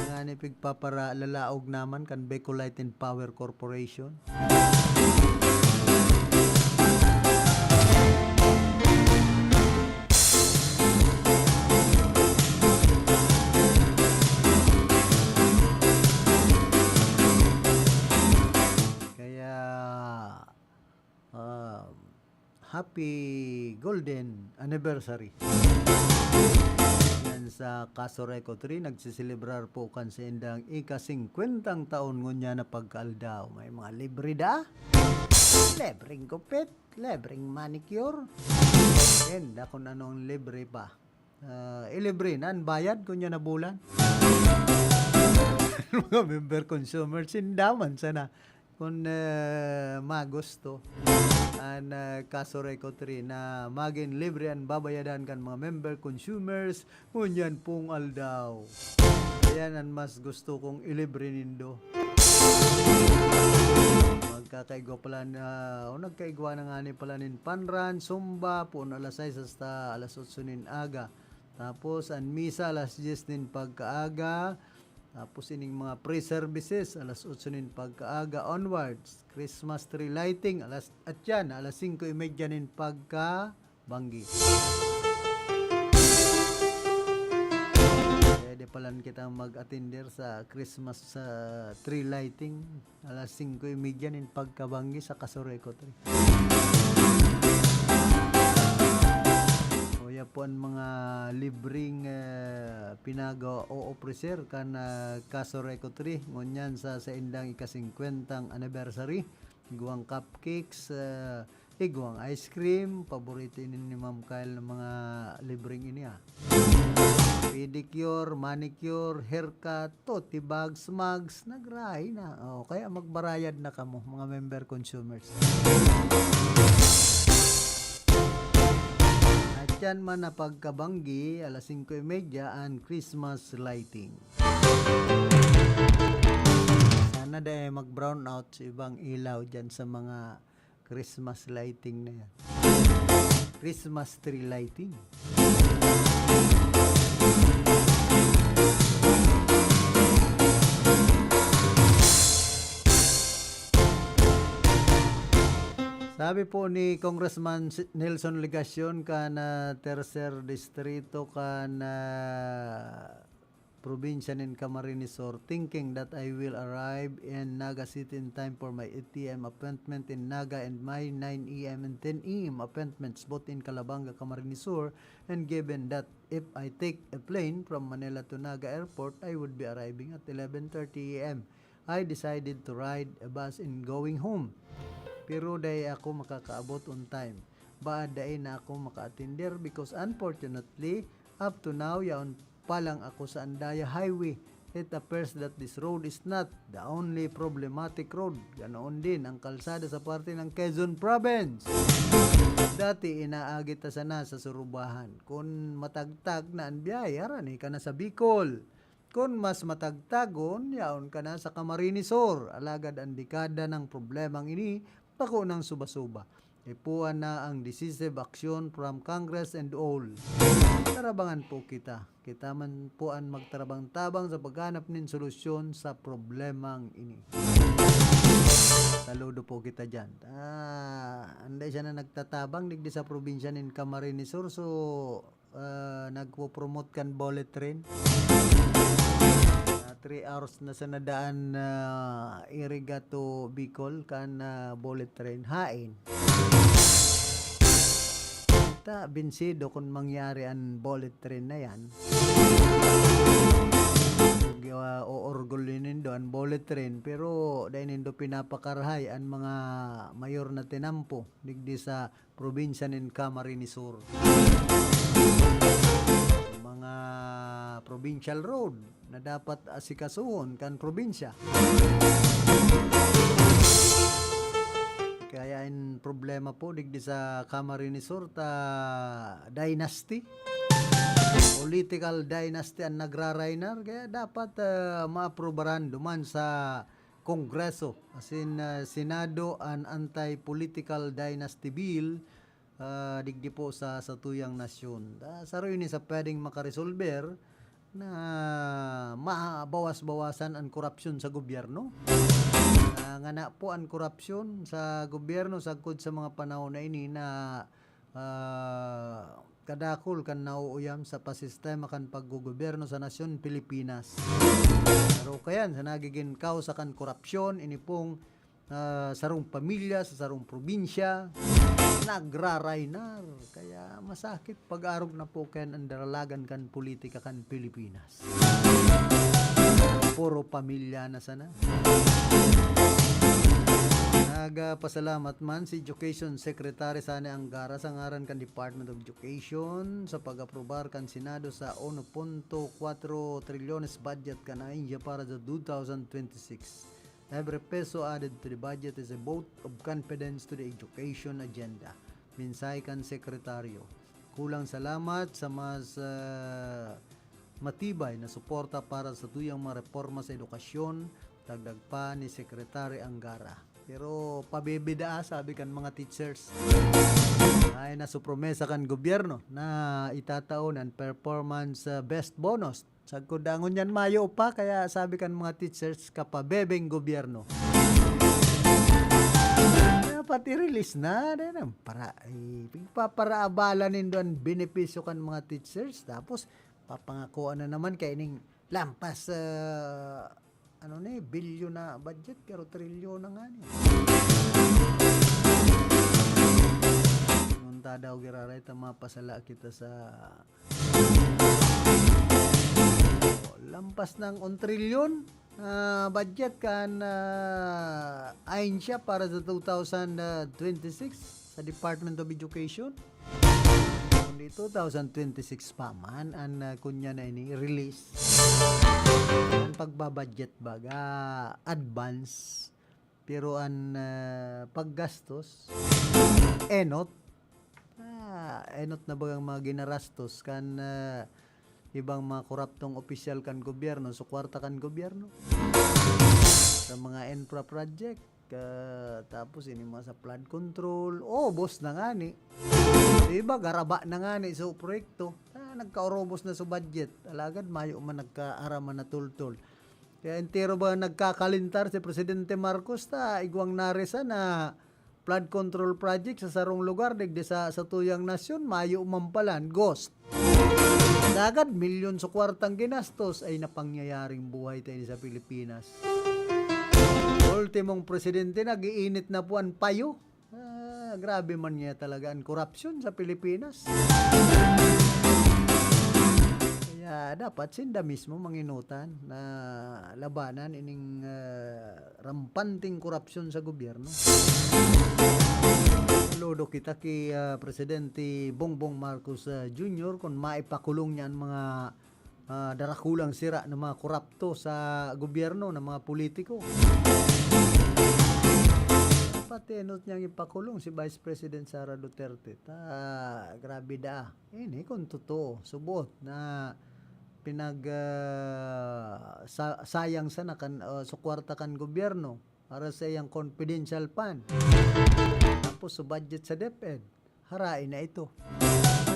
Nga ni pigpapara lalaog naman kan Bacolite and Power Corporation. Happy Golden Anniversary. Yan sa Kaso Reco 3, nagsiselebrar po kan sa indang ika-50 taon ngunya na pagkaaldaw. May mga libre da, libreng gupit, libreng manicure, and kung anong libre pa. Ilibre na, bayad kunya na bulan. Mga member consumers, sindaman sana. Kung magusto ang Kaso Reco 3 na maging libre ang babayadan kan mga member consumers ngunyan pong aldaw. Ayan ang mas gusto kong ilibre nindo. Magkakaigwa pala na o nagkaigwa na nga ni pala nin Panran, Sumba po na alas 6 hasta alas 8 nin aga. Tapos ang misa alas 10 nin pagkaaga. Tapos ining mga pre-services alas 8 nin pagkaaga onwards. Christmas tree lighting alas 5:30 nin pagkabanggi. Pwede palan kita mag-attender sa Christmas tree lighting alas 5:30 nin pagkabanggi sa Kasoreco 3. Kaya po ang mga libreng pinago o officer kan Kaso Reco 3 ngunyan sa indang ika-50 anniversary. Iguang cupcakes, iguang ice cream, paborito ini ni Ma'am Kyle ng mga libreng ini pedicure, manicure, haircut, tote bags, mugs, nagrahay na. Kaya magbarayad na kamo mga member consumers. Yan man na pagkabanggi, alas 5:30 ang Christmas lighting. Sana dahil mag-brown out sa ibang ilaw dyan sa mga Christmas lighting na yan. Christmas tree lighting. Sabi po ni Congressman Nelson Legacion kan Tercer Distrito kan probinsya ng Camarines Sur, thinking that I will arrive in Naga City in time for my 8 a.m. appointment in Naga and my 9 a.m. and 10 a.m. appointments both in Calabanga, Camarines Sur, and given that if I take a plane from Manila to Naga Airport, I would be arriving at 11:30 a.m. I decided to ride a bus in going home. Pero dahil ako makakaabot on time. Baaday na ako maka-attender because unfortunately, up to now, yaon pa lang ako sa Andaya Highway. It appears that this road is not the only problematic road. Ganoon din ang kalsada sa parte ng Quezon Province. Dati inaagit ta sana sa Surubahan. Kung matagtag na ang biyaya, rani ka na sa Bicol. Kung mas matagtagon, yaon ka na sa Camarines Sur. Alagad ang dekada ng problemang ini, pako ng suba-suba. Ipuan na ang decisive action from Congress and all. Tarabangan po kita. Kita man po ang magtarabang-tabang sa paghanap ng solusyon sa problemang ini. Saludo po kita dyan. Anday siya na nagtatabang digdi sa probinsya ng Camarines Sur. So, nagpo-promote kan bullet train. 3 hours na sa nadaan Irigato Bicol kan bullet train hain. Ta binsido kung mangyari ang bullet train na yan. Oorgulinin do ang bullet train pero dahil nindo pinapakarhay ang mga mayor na tinampo digdi sa probinsya ng Camarines Sur. Mga provincial road na dapat asikasuhon kan probinsya. Kaya in problema po digdi sa Camarines Sur ta dynasty. Political dynasty ang nagrarainar kaya dapat ma-aprobaran duman sa Kongreso as in Senado an anti-political dynasty bill digdi po sa tuyang nasyon. Saro yun sa pwedeng makaresolver na mabawas-bawasan ang korupsyon sa gobyerno. Nga na po ang korupsyon sa gobyerno sagkod sa mga panahon na ini na kadakol kan nauuyam sa pasistema kan paggugobyerno sa nasyon Pilipinas. Pero kayan sa nagiging kausa kan korupsyon ini pong sarong pamilya sa sarong probinsya nagrarainar kaya masakit pag-arog na po kan ang daralagan kan politika kan Pilipinas. Puro pamilya na sana. Nagpasalamat man si Education Secretary Sani Angara sa ngaran kan Department of Education sa pag-aprobar kan Senado sa 1.4 trilyones budget kan India para sa 2026. Every peso added to the budget is a vote of confidence to the education agenda. Minsay kan Sekretaryo. Kulang salamat sa mas matibay na suporta para sa tuyang mga reforma sa edukasyon, dagdag pa ni Secretary Angara. Pero pabibida sabi kan mga teachers ay nasupromesa kan gobyerno na itataon ang performance best bonus. Sagkod dangon yan mayo pa kaya sabi kan mga teachers kapabebeng gobyerno. Dapat i-release na din para ipaparaabala nindo ang benepisyo kan mga teachers tapos papangakuan na naman kay ning lampas bilyon na budget pero trilyon na nga niya. Munta daw giraray ta mapasala kita sa lampas ng 1 trilyon budget kan ayon siya para sa 2026 sa Department of Education. Kundi 2026 pa man ang kunya na ini release ang pagbabudget baga advance pero ang paggastos enot na bagang mga ginarastos kan ibang mga koruptong opisyal kan gobyerno so kwarta kan gobyerno sa mga infra project tapos ini mga sa flood control boss na nga ni diba garaba na nga ni sa proyekto nagkaorobos na sa budget alagad mayo man nagkaaraman na tultol kaya entero ba nagkakalintar si Presidente Marcos igwang naresa na flood control project sa sarong lugar digdi sa tuyang nasyon mayo mampalan ghost dagad milyon sa kwartang ginastos ay napangyayaring buhay tayo sa Pilipinas. Ultimong presidente nagiinit na po ang payo. Grabe man niya talaga ang korupsyon sa Pilipinas. Kaya dapat sinda mismo manginutan na labanan ining rampanting korupsyon sa gobyerno. saludo kita kay Presidente Bongbong Marcos Jr. kung maipakulong niya ang mga darakulang sira ng mga korupto sa gobyerno, ng mga politiko. Pati not niyang ipakulong si Vice President Sara Duterte. Grabe da. Ini kung totoo, subot na sayang sana kan sukwarta kan gobyerno para sa iyang confidential fund. Tapos sa budget sa DepEd, harain na ito.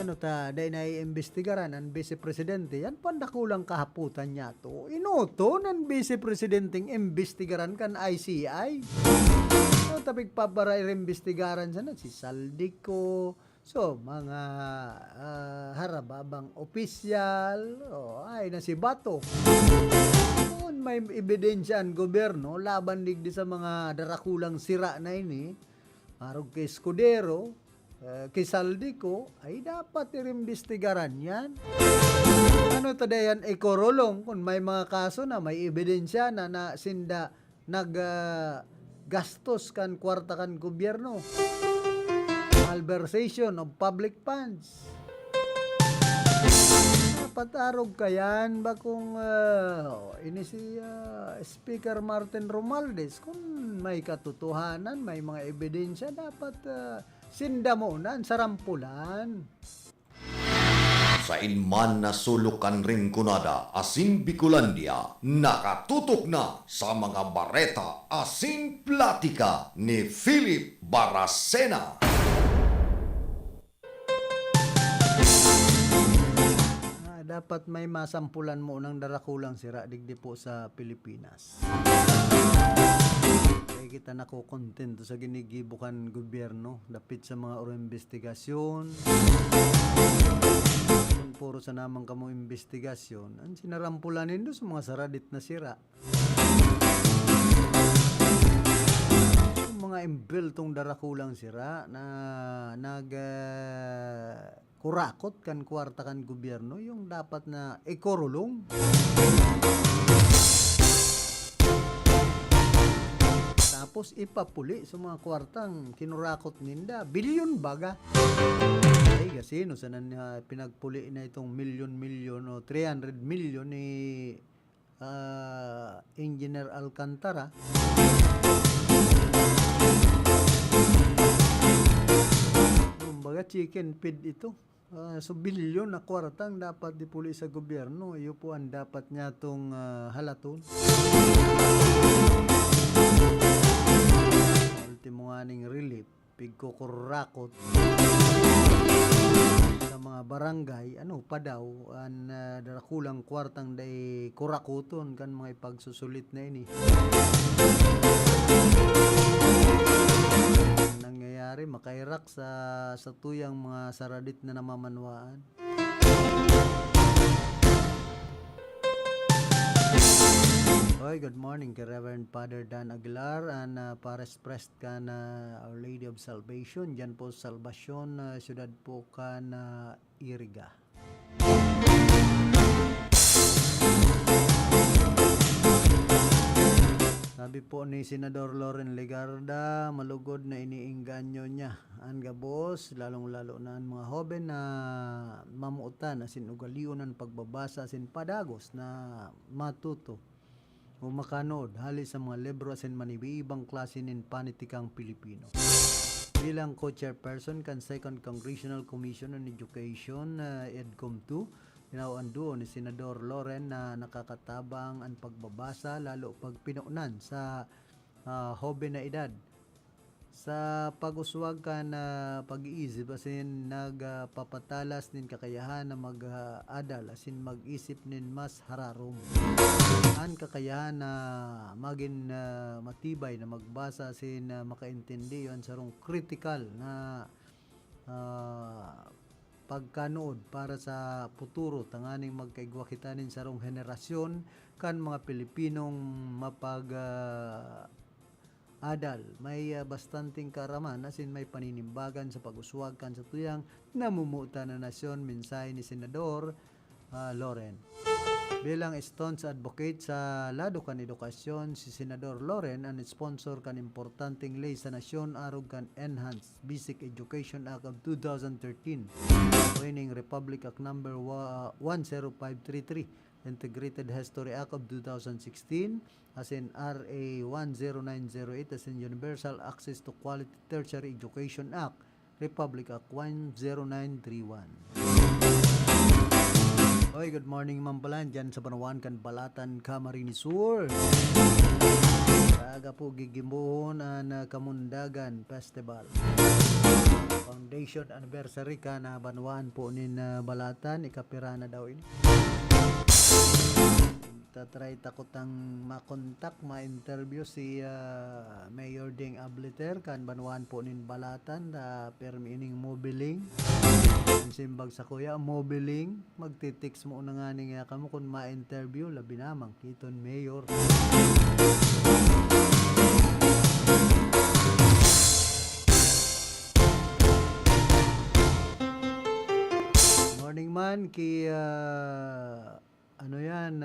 Dahil na iimbestigaran ang Vice Presidente, yan pandakulang kahaputan niya to. Inoto ng Vice Presidenteng imbestigaran kan ICI. Tapig pabara iimbestigaran sana si Saldico, so mga harababang opisyal, ay na si Bato. Kung may ebidensya ang gobyerno, laban digdi sa mga darakulang sira na ini, arog kay Escudero, kay Saldico, ay dapat iimbestigaran yan. Ano tadayan ay korolong kung may mga kaso na may ebidensya na sinda gastos kan kwarta kan gobyerno. Malversation of public funds. Patarog kayan ba kung ini si Speaker Martin Romualdez kung may katotohanan, may mga ebidensya, dapat sindamunan, sarampulan. Sa inman na sulukan ring kunada, asin Bicolandia, nakatutok na sa mga bareta, asin platika ni Philip Baracena. Dapat may masampulan mo ng darakulang sira digdi po sa Pilipinas. Kaya kita nakukontento sa ginigibukan gobyerno, dapit sa mga investigasyon. Puro sa namang kamo investigasyon, ang sinarampulan do sa mga saradit na sira. Yung mga imbeltong darakulang sira na kurakot kan kwarta kan gobyerno, yung dapat na ikorulong. Tapos ipapuli sa mga kwartang kinurakot ninda, bilyon baga. Ay kasi no sanan pinagpuli na itong milyon o 300 million ni Engineer Alcantara. Kumbaga chicken feed ito. So bilyon na kwartang dapat dipuli sa gobyerno, iyo po ang dapat niya itong halaton. Ultimo aning relief, pigkukurakot sa mga barangay, ano pa daw, ang darakulang kwartang day kurakuton kan mga ipagsusulit na ini. Nangyayari, makairak sa tuyang mga saradit na namamanwaan. Hoy, good morning kay Reverend Father Dan Aguilar and Pares Prest ka na Our Lady of Salvation dyan po Salvation, siyudad po ka na Iriga. Sabi po ni Senador Loren Legarda, malugod na iniingganyo niya ang gabos, lalong-lalo na ang mga hoben na mamuutan asin ugalion ang pagbabasa asin padagos na matuto o makanood hali sa mga libro asin manibibang klase nin panitikang Pilipino. Bilang co-chairperson kan 2nd Congressional Commission on Education, EDCOM 2, pinauanduo ni Senador Loren na nakakatabang ang pagbabasa lalo pag pinuunan sa hoben na edad. Sa pag-uswag ka na pag-iisip asin nagpapatalas nin kakayahan na mag-adal asin mag-isip nin mas hararom. Ang kakayahan na maging matibay na magbasa asin makaintindi yun sarong critical na pagkanood para sa futuro tanganing magkaigwa kita nin sarong henerasyon kan mga Pilipinong adal, may bastanting karaman asin may paninimbagan sa pag-uswag kan sa tuyang namumuta na nasyon. Mensahe ni Senador Loren. Bilang Stones advocate sa lado kan edukasyon, si Senador Loren ang sponsor kan importanteng ley sa nasyon arog kan Enhanced Basic Education Act of 2013, winning Republic Act number 10533, Integrated History Act of 2016, as in RA 10908, as in Universal Access to Quality Tertiary Education Act, Republic Act 10931. Oy, good morning Mampalan, dyan sa Panawan kan Balatan, Camarines Sur. Kaga po gigimbuhon ang Kamundagan Festival. Foundation anniversary ka na Banuan po nin Balatan, ikapira na daw ini. Tatry takotang makontak, ma-interview si Mayor Ding Abliter kan Banuan po nin Balatan da permining mobiling. Simbag sa kuya, mobiling, magtitix mo na nga niya kamo kung ma-interview, labi namang kiton Mayor. Morning man ki ano yan,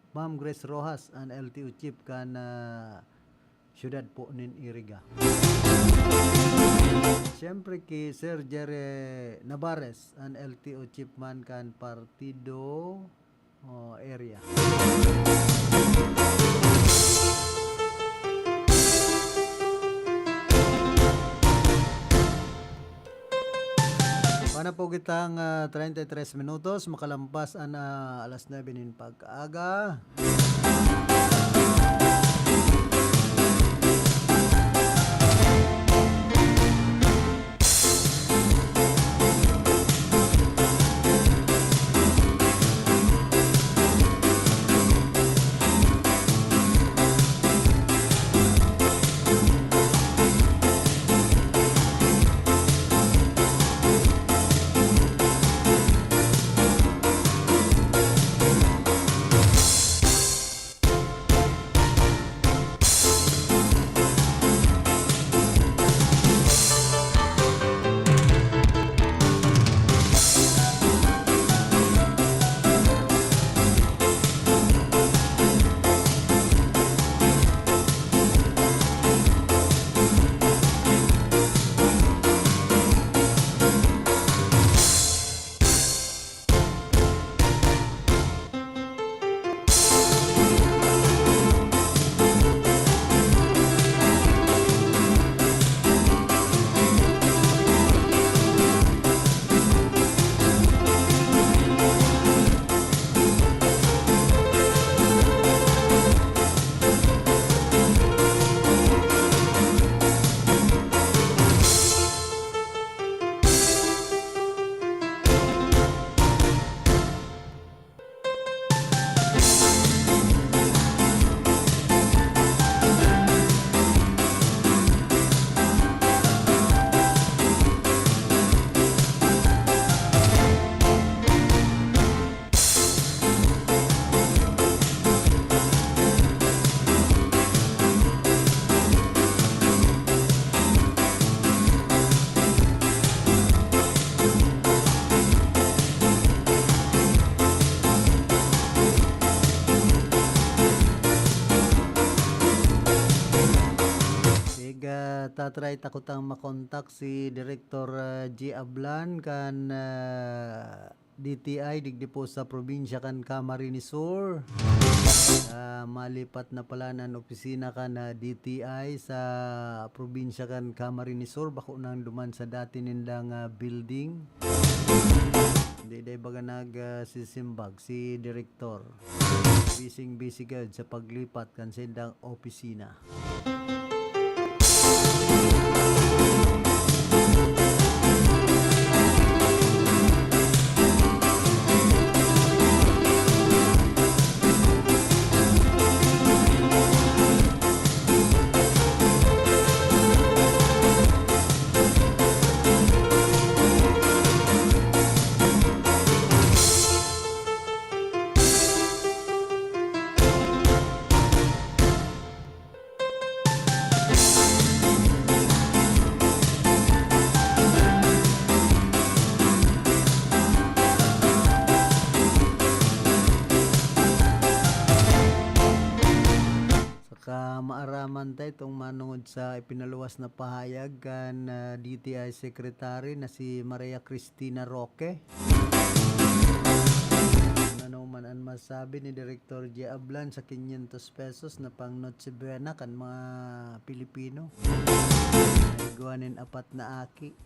Ma'am Grace Rojas ang LTO Chief kan syudad po nin Iriga. Siyempre ki Sir Jerry Navarez ang LTO Chief man kan partido area. Pana po kitang 33 minutos, makalampas ang alas 9 nin pagkaaga. tatry takotang makontak si Director G. Ablan kan DTI digdi po sa probinsya kan Camarines Sur. Malipat na pala ng opisina kan DTI sa probinsya kan Camarines Sur bako nang duman sa dati nindang building. Hindi day baga nagsisimbag si Director. Busy gad sa paglipat kan sindang opisina. araman tayo itong manungod sa ipinaluwas na pahayag kan DTI Secretary na si Maria Cristina Roque. Ano man ang masabi ni Director G. Ablan sa 500 pesos na pang Noche Buena kan mga Pilipino. Gawanin 4 na aki.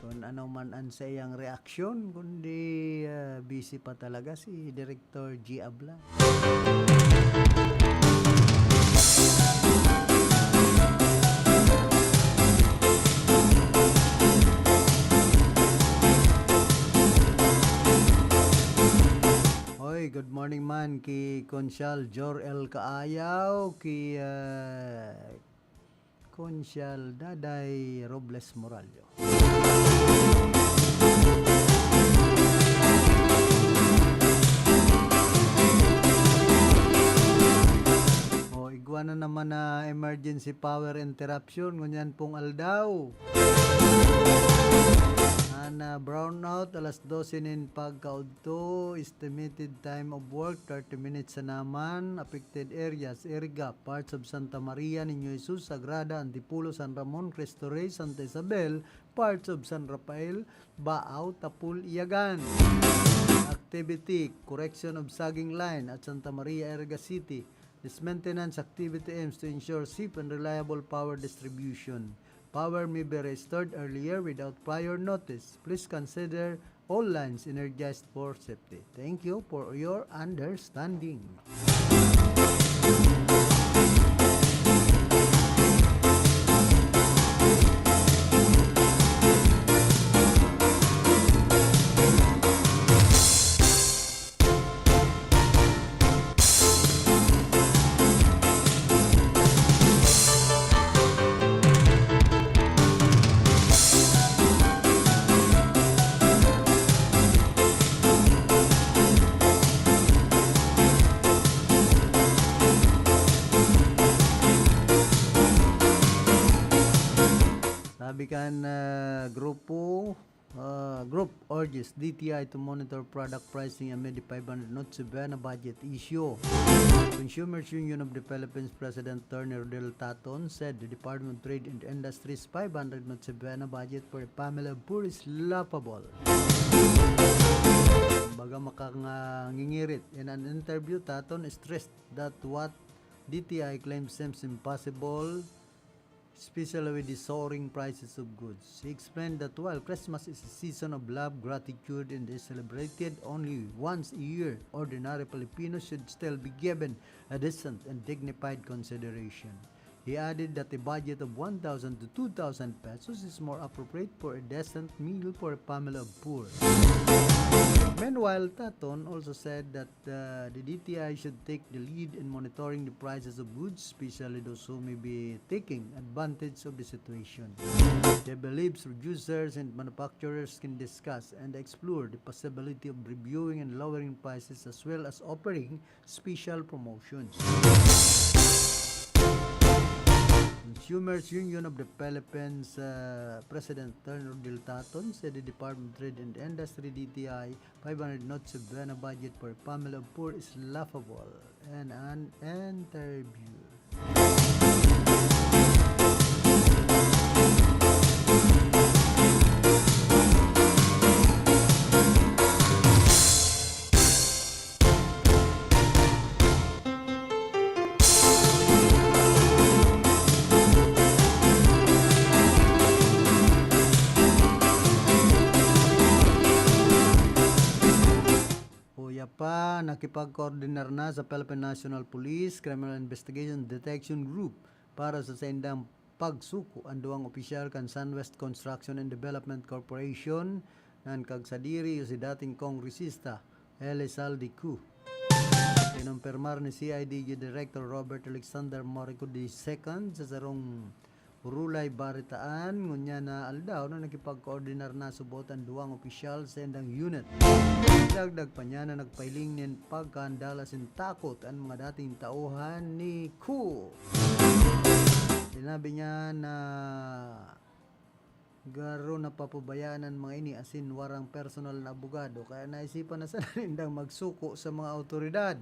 Kung ano man ang sa iyang reaksyon, kundi busy pa talaga si Director G. Ablan. Hoy, good morning man kay Consyal Jor L. Kaayaw, kay Consyal Daday Robles Morallo. Iguana naman na emergency power interruption, ngunyan pong aldaw. Na brownout, alas 12 nin pagkaudto, estimated time of work, 30 minutes sa naman, affected areas, Erga, parts of Santa Maria, Niño Jesus, Sagrada, Antipulo, San Ramon, Cristo Rey, Santa Isabel, parts of San Rafael, Baaw, Tapul, Iagan. Activity, correction of sagging line at Santa Maria, Erga City. This maintenance activity aims to ensure safe and reliable power distribution. Power may be restored earlier without prior notice. Please consider all lines energized for safety. Thank you for your understanding. Sabikan group urges DTI to monitor product pricing amid the 500 Noche Buena budget issue. Consumers Union of the Philippines President Turner Del Taton said the Department of Trade and Industry's 500 Noche Buena budget for a family of poor is laughable. Baga makangingirit. In an interview, Taton stressed that what DTI claims seems impossible, especially with the soaring prices of goods. He explained that while Christmas is a season of love, gratitude, and is celebrated only once a year, ordinary Filipinos should still be given a decent and dignified consideration. He added that a budget of 1,000 to 2,000 pesos is more appropriate for a decent meal for a family of poor. Meanwhile, Taton also said that the DTI should take the lead in monitoring the prices of goods, especially those who may be taking advantage of the situation. He believes producers and manufacturers can discuss and explore the possibility of reviewing and lowering prices as well as offering special promotions. Consumers Union of the Philippines President Turner Del Taton said the Department of Trade and Industry DTI 500 Noche Buena budget for family of poor is laughable. And an interview. Nakipag-coordinar na sa Philippine National Police Criminal Investigation Detection Group para sa sendang pagsuko ang duwang opisyal kan SunWest Construction and Development Corporation nan kagsadiri si dating kongresista Elizalde Cu. Kinumpirmar ni CIDG Director Robert Alexander Morico II sa sarong Urulay baritaan ngunya na aldaw na nakipag-coordinar na subot ang duwang opisyal sa endang unit. Dagdag pa niya na nagpailing nin pagkandala sin takot ang mga dating tauhan ni Ku. Sinabi niya na garo na papabayaan ang mga ini asin warang personal na abogado kaya naisipan na sa nindang magsuko sa mga otoridad.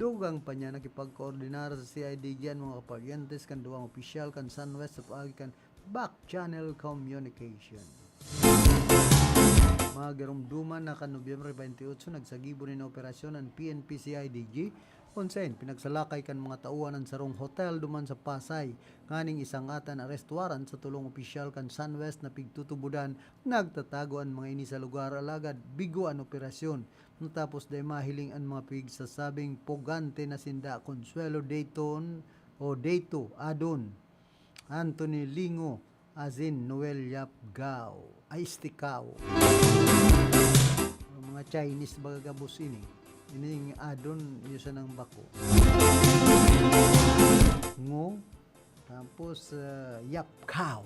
Dugang pa niya nakipagkoordinar sa CIDG ang mga kaparyentes kan duwang opisyal kan Sunwest sa paagi kan back channel communication. Magarumduman na kan Nobyembre 28 nagsagibo ni na operasyon ang PNP CIDG konsen pinagsalakay kan mga tauhan ng sarong hotel duman sa Pasay nganing isangatan arrest warrant sa tulong opisyal kan Sunwest na pigtutubudan nagtatago ang mga ini sa lugar alagad bigo ang operasyon natapos day mahiling ang mga pigsasabing pogante na sinda Consuelo Dayton o Dayto Adon Anthony Lingo Azin Noel Yapgao ay Istikao mga Chinese bagagabos ini ining Adon yusa ng bako ngo tapos Yapgao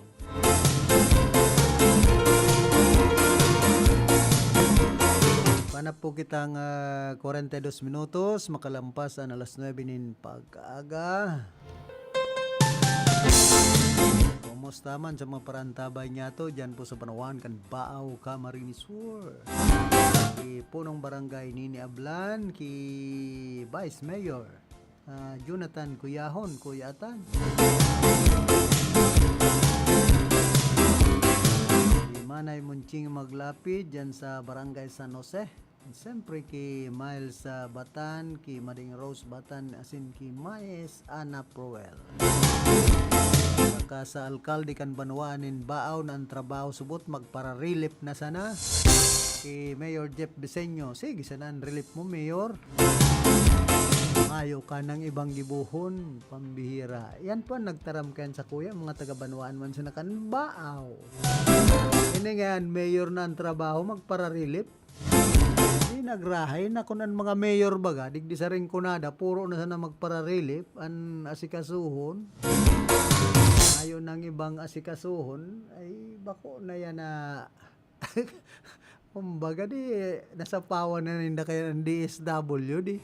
panap po kitang 42 minutos makalampas ang alas 9 nin pag-aga. Kumusta man sa mga parantabay niya to dyan po sa Panawan kan Baaw Camarines Sur ki punong barangay Nini Ablan ki Vice Mayor Jonathan Kuyahon Kuyatan ki Manay Munching Maglapid dyan sa barangay San Jose siyempre ki Miles Batan ki Mading Rose Batan asin ki Maes Ana Proel saka sa alkalde kan Banwanin Baaw na ang trabaho subot magpara-relief na sana kay Mayor Jeff Biseño sige sana ang relief mo Mayor ayaw ka ng ibang gibuhon pambihira yan pa nagtaram kayan sa kuya mga taga Banwaan man sana kan Baaw ini nga Mayor na ang trabaho magpara-relief nagrahay na kunan mga mayor baga digdi sa ring kunada puro na sana magpara-relief an asikasuhon ayon ng ibang asikasuhon ay bako na yan na kumbaga di nasa pawan na ninda kayo ng DSW di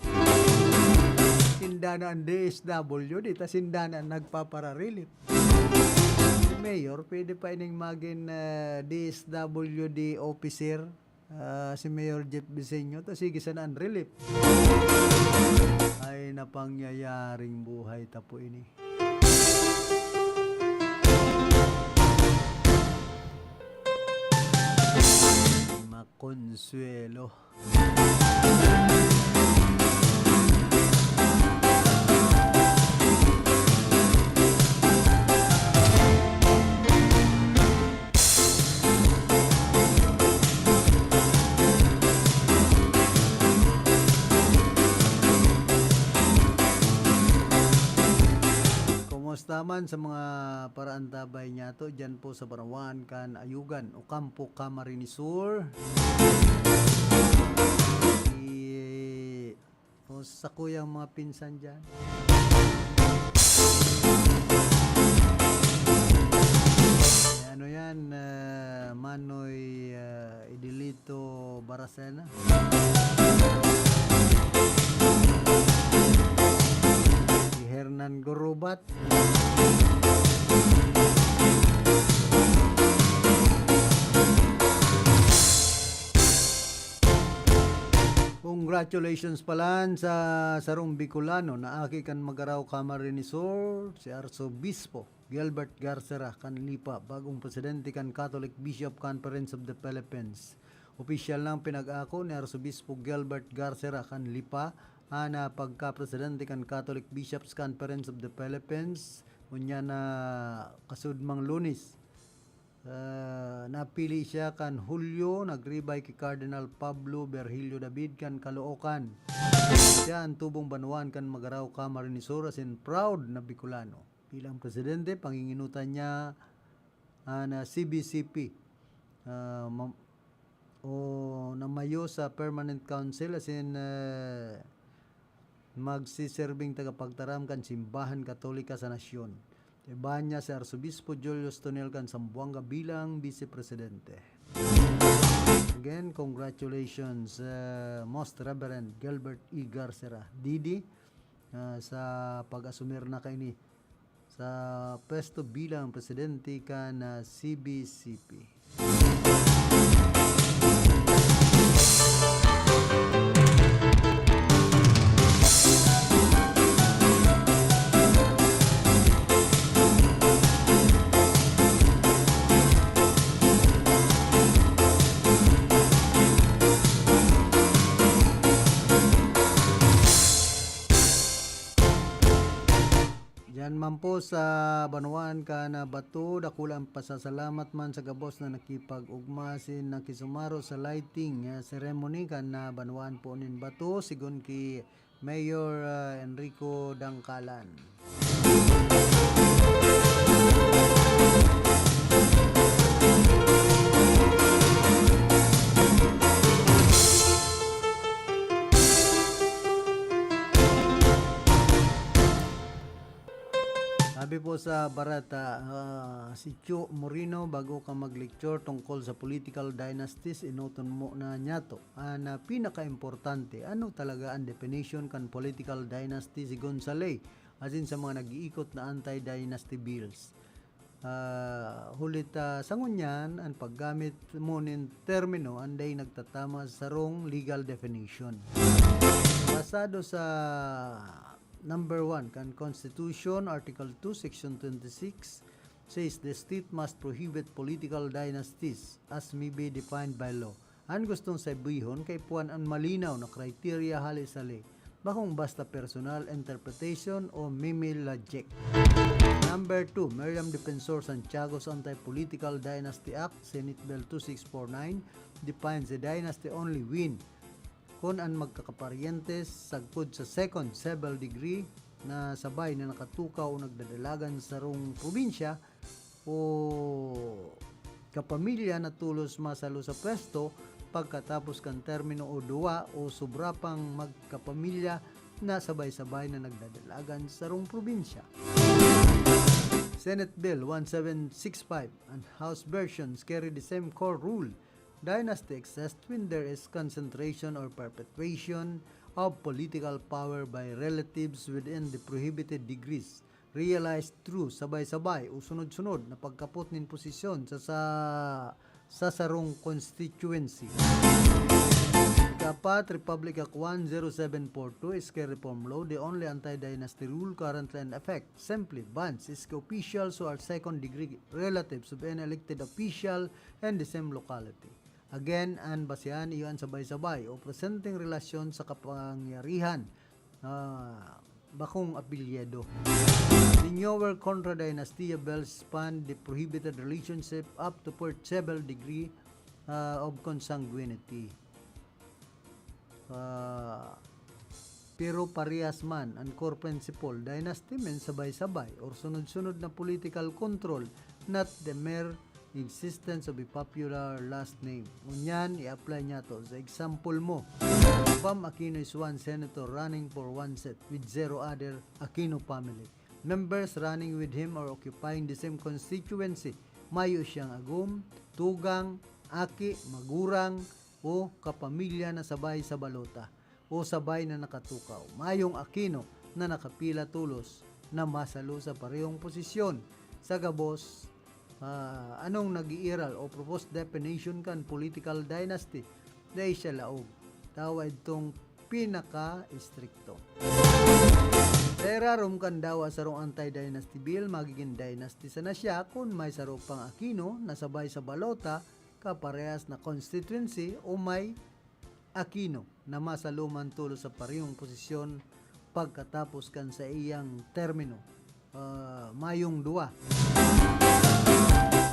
sindana ang DSW di ta sindana nagpapara-relief mayor pwede pa ining maging DSWD officer si Mayor Jeff Biseño to sige sana ang relief ay napangyayaring buhay tapo ini Makonsuelo Kumustaman sa mga paraantabay niya to dyan po sa Barawan kan Ayugan o Campo Camarines Sur o sa kuyang mga pinsan dyan ano yan Manoy Idilito Baracena Hernan Gorubat congratulations palan sa sarong Bicolano na aki kan magaraw Camarines Sur si Arsobispo Gilbert Garcera kan lipa bagong presidente kan Catholic Bishop Conference of the Philippines opisyal lang pinag-ako ni Arsobispo Gilbert Garcera kan lipa na pagka-presidente kan Catholic Bishops Conference of the Philippines unya na kasudmang Lunes napili siya kan Hulyo nagribay kay Cardinal Pablo Virgilio David kan Caloocan siya ang tubong Banwaan kan magaraw Camarines Sur asin proud na Bicolano bilang presidente panginginutan niya na CBCP o namayo sa Permanent Council asin magsiserving tagapagtaram kan Simbahan Katolika sa Nasyon. Iba niya si Arsobispo Julius Tonel kan Zamboanga bilang Vice Presidente. Again, congratulations Most Reverend Gilbert E. Garcera Didi sa pag-asumir na kaini sa pwesto bilang Presidente kan CBCP. Kampo sa Banuan ka na bato, dakulang pasasalamat man sa gabos na nakipag-ugma sin nakisumaro sa lighting ceremony kan na Banuan po nin bato sigon ki Mayor Enrico Dangkalan. Sabi po sa Barata, si Cho Moreno bago ka mag-lecture tungkol sa political dynasties, inuton mo na nyato. Na pinaka-importante, ano talaga ang definition kan political dynasty si Gonzales, as in sa mga nag-iikot na anti-dynasty bills. Hulit sa ngunyan, ang paggamit mo nin termino, anday nagtatama sa wrong legal definition. Basado sa Number 1, kan Constitution, Article 2, Section 26, says the state must prohibit political dynasties as may be defined by law. Ang gustong sabihon kay puan ang malinaw na criteria halisali, bakong basta personal interpretation o mimi logic. Number 2, Miriam Defensor Santiago's Anti-Political Dynasty Act, Senate Bill 2649, defines the dynasty only when kung ang magkakaparyentes sagpod sa second civil degree na sabay na nakatukaw o nagdadalagan sa rong probinsya o kapamilya na tulos masalo sa pwesto pagkatapos kan termino o duwa o sobra pang magkapamilya na sabay-sabay na nagdadalagan sa rong probinsya. Senate Bill 1765 and House versions carry the same core rule. Dynasty exists when there is concentration or perpetuation of political power by relatives within the prohibited degrees, realized through sabay-sabay o sunod-sunod na pagkapot nin posisyon sa sarong constituency. Dapat Republic Act 10742 SK Reform Law, the only anti-dynasty rule currently in effect, simply bans SK officials who are second-degree relatives of an elected official in the same locality. Again, ang basihan iyon sabay-sabay o presenting relasyon sa kapangyarihan bakong apilyado. The newer Contra Dynasty bills span the prohibited relationship up to fourth civil degree of consanguinity. Pero parehas man ang core principle, dynasty means sabay-sabay or sunod-sunod na political control, not the mere existence of a popular last name. Unyan, i-apply niya to. Sa example mo, Bam Aquino is one senator running for one seat with zero other Aquino family. Members running with him are occupying the same constituency. Mayo siyang agum, tugang, aki, magurang, o kapamilya na sabay sa balota o sabay na nakatukaw. Mayong Aquino na nakapila tulos na masalo sa parehong posisyon. Sa gabos, anong nag-iiral o proposed definition kan political dynasty dahil siya laog. Tawad itong pinaka-istrikto. Serarom kan dawa sa rong anti-dynasty bill, magiging dynasty sana siya kung may sarong pang Aquino na sabay sa balota kaparehas na constituency o may Aquino na masaluman tulo sa parehong posisyon pagkatapos kan sa iyang termino. Mayong duwa.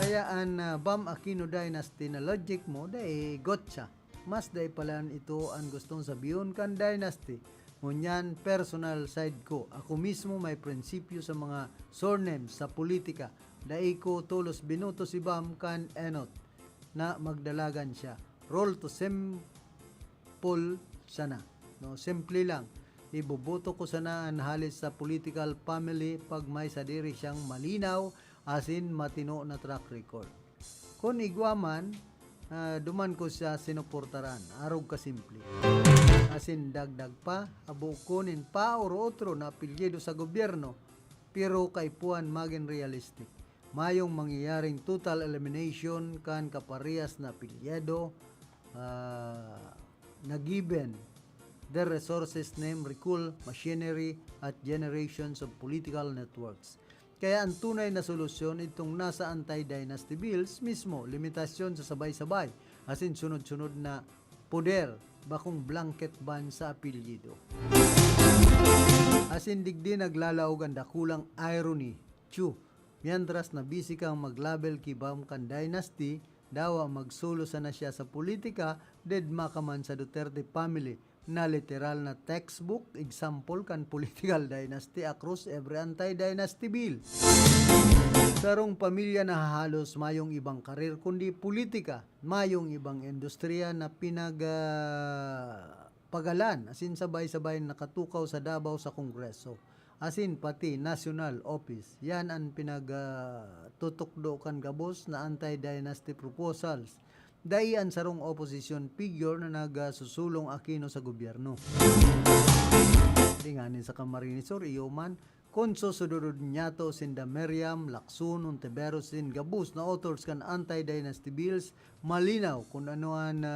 Kaya ang Bam Aquino dynasty na logic mo dahil gotcha. Mas dahil palaan ito ang gustong sabihin kan dynasty. Ngunyan personal side ko. Ako mismo may prinsipyo sa mga surnames sa politika. Dahil ko tulos binuto si Bam kan enot na magdalagan siya. Roll to simple sana. No, simple lang. Ibuboto ko sana ang halis sa political family pag may sadiri siyang malinaw asin matino na track record. Kung igwaman, duman ko siya sinuportaran. Arog ka simple. Asin dagdag pa, abo kunin pa or otro na apelyido sa gobyerno, pero kay puan maging realistic. Mayong mangyayaring total elimination kan kaparehas na apelyido na given the resources, name, recall, machinery, at generations of political networks. Kaya ang tunay na solusyon itong nasa anti-dynasty bills mismo, limitasyon sa sabay-sabay, asin sunod-sunod na poder, bakong blanket ban sa apelyido. Asin digdi naglalaog ang dakulang irony. Chu, mientras na busy kang maglabel kibam kan dynasty, dawa magsulo na siya sa politika, dead makaman sa Duterte family na literal na textbook example kan political dynasty across every anti-dynasty bill. Sarong pamilya na halos mayong ibang karir kundi politika, mayong ibang industriya na pagalan, asin sabay-sabay nakatukaw sa Davao sa Kongreso, asin pati national office. Yan ang tutukdo kan gabos na anti-dynasty proposals. Dayan sarong opposition figure na nagsusulong Aquino sa gobyerno. Tinganin sa Camarinesor, iyoman, konso sudurod nyato sinda Meriam, Lacson, Ontiveros, sin gabus na authors kan anti-dynasty bills, malinaw kung anoan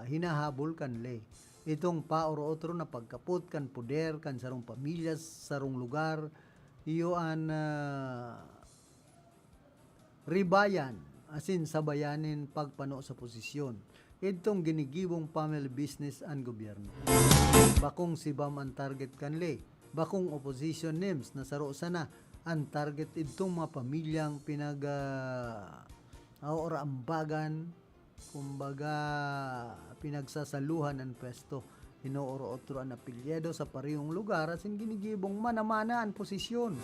hinahabol kan lay. Itong paoro-otro na pagkapot kan poder kan sarong pamilya, sarong lugar, iyoan ribayan, asin sabayanin pagpano sa posisyon. Itong ginigibong family business ang gobyerno. Bakong si Bam ang target kanli. Bakong opposition names na saro sana ang target itong mga pamilyang ambagan, kumbaga pinagsasaluhan ang pwesto. Inooro-otro ang apelyido sa parehong lugar asin ginigibong mana-mana ang posisyon.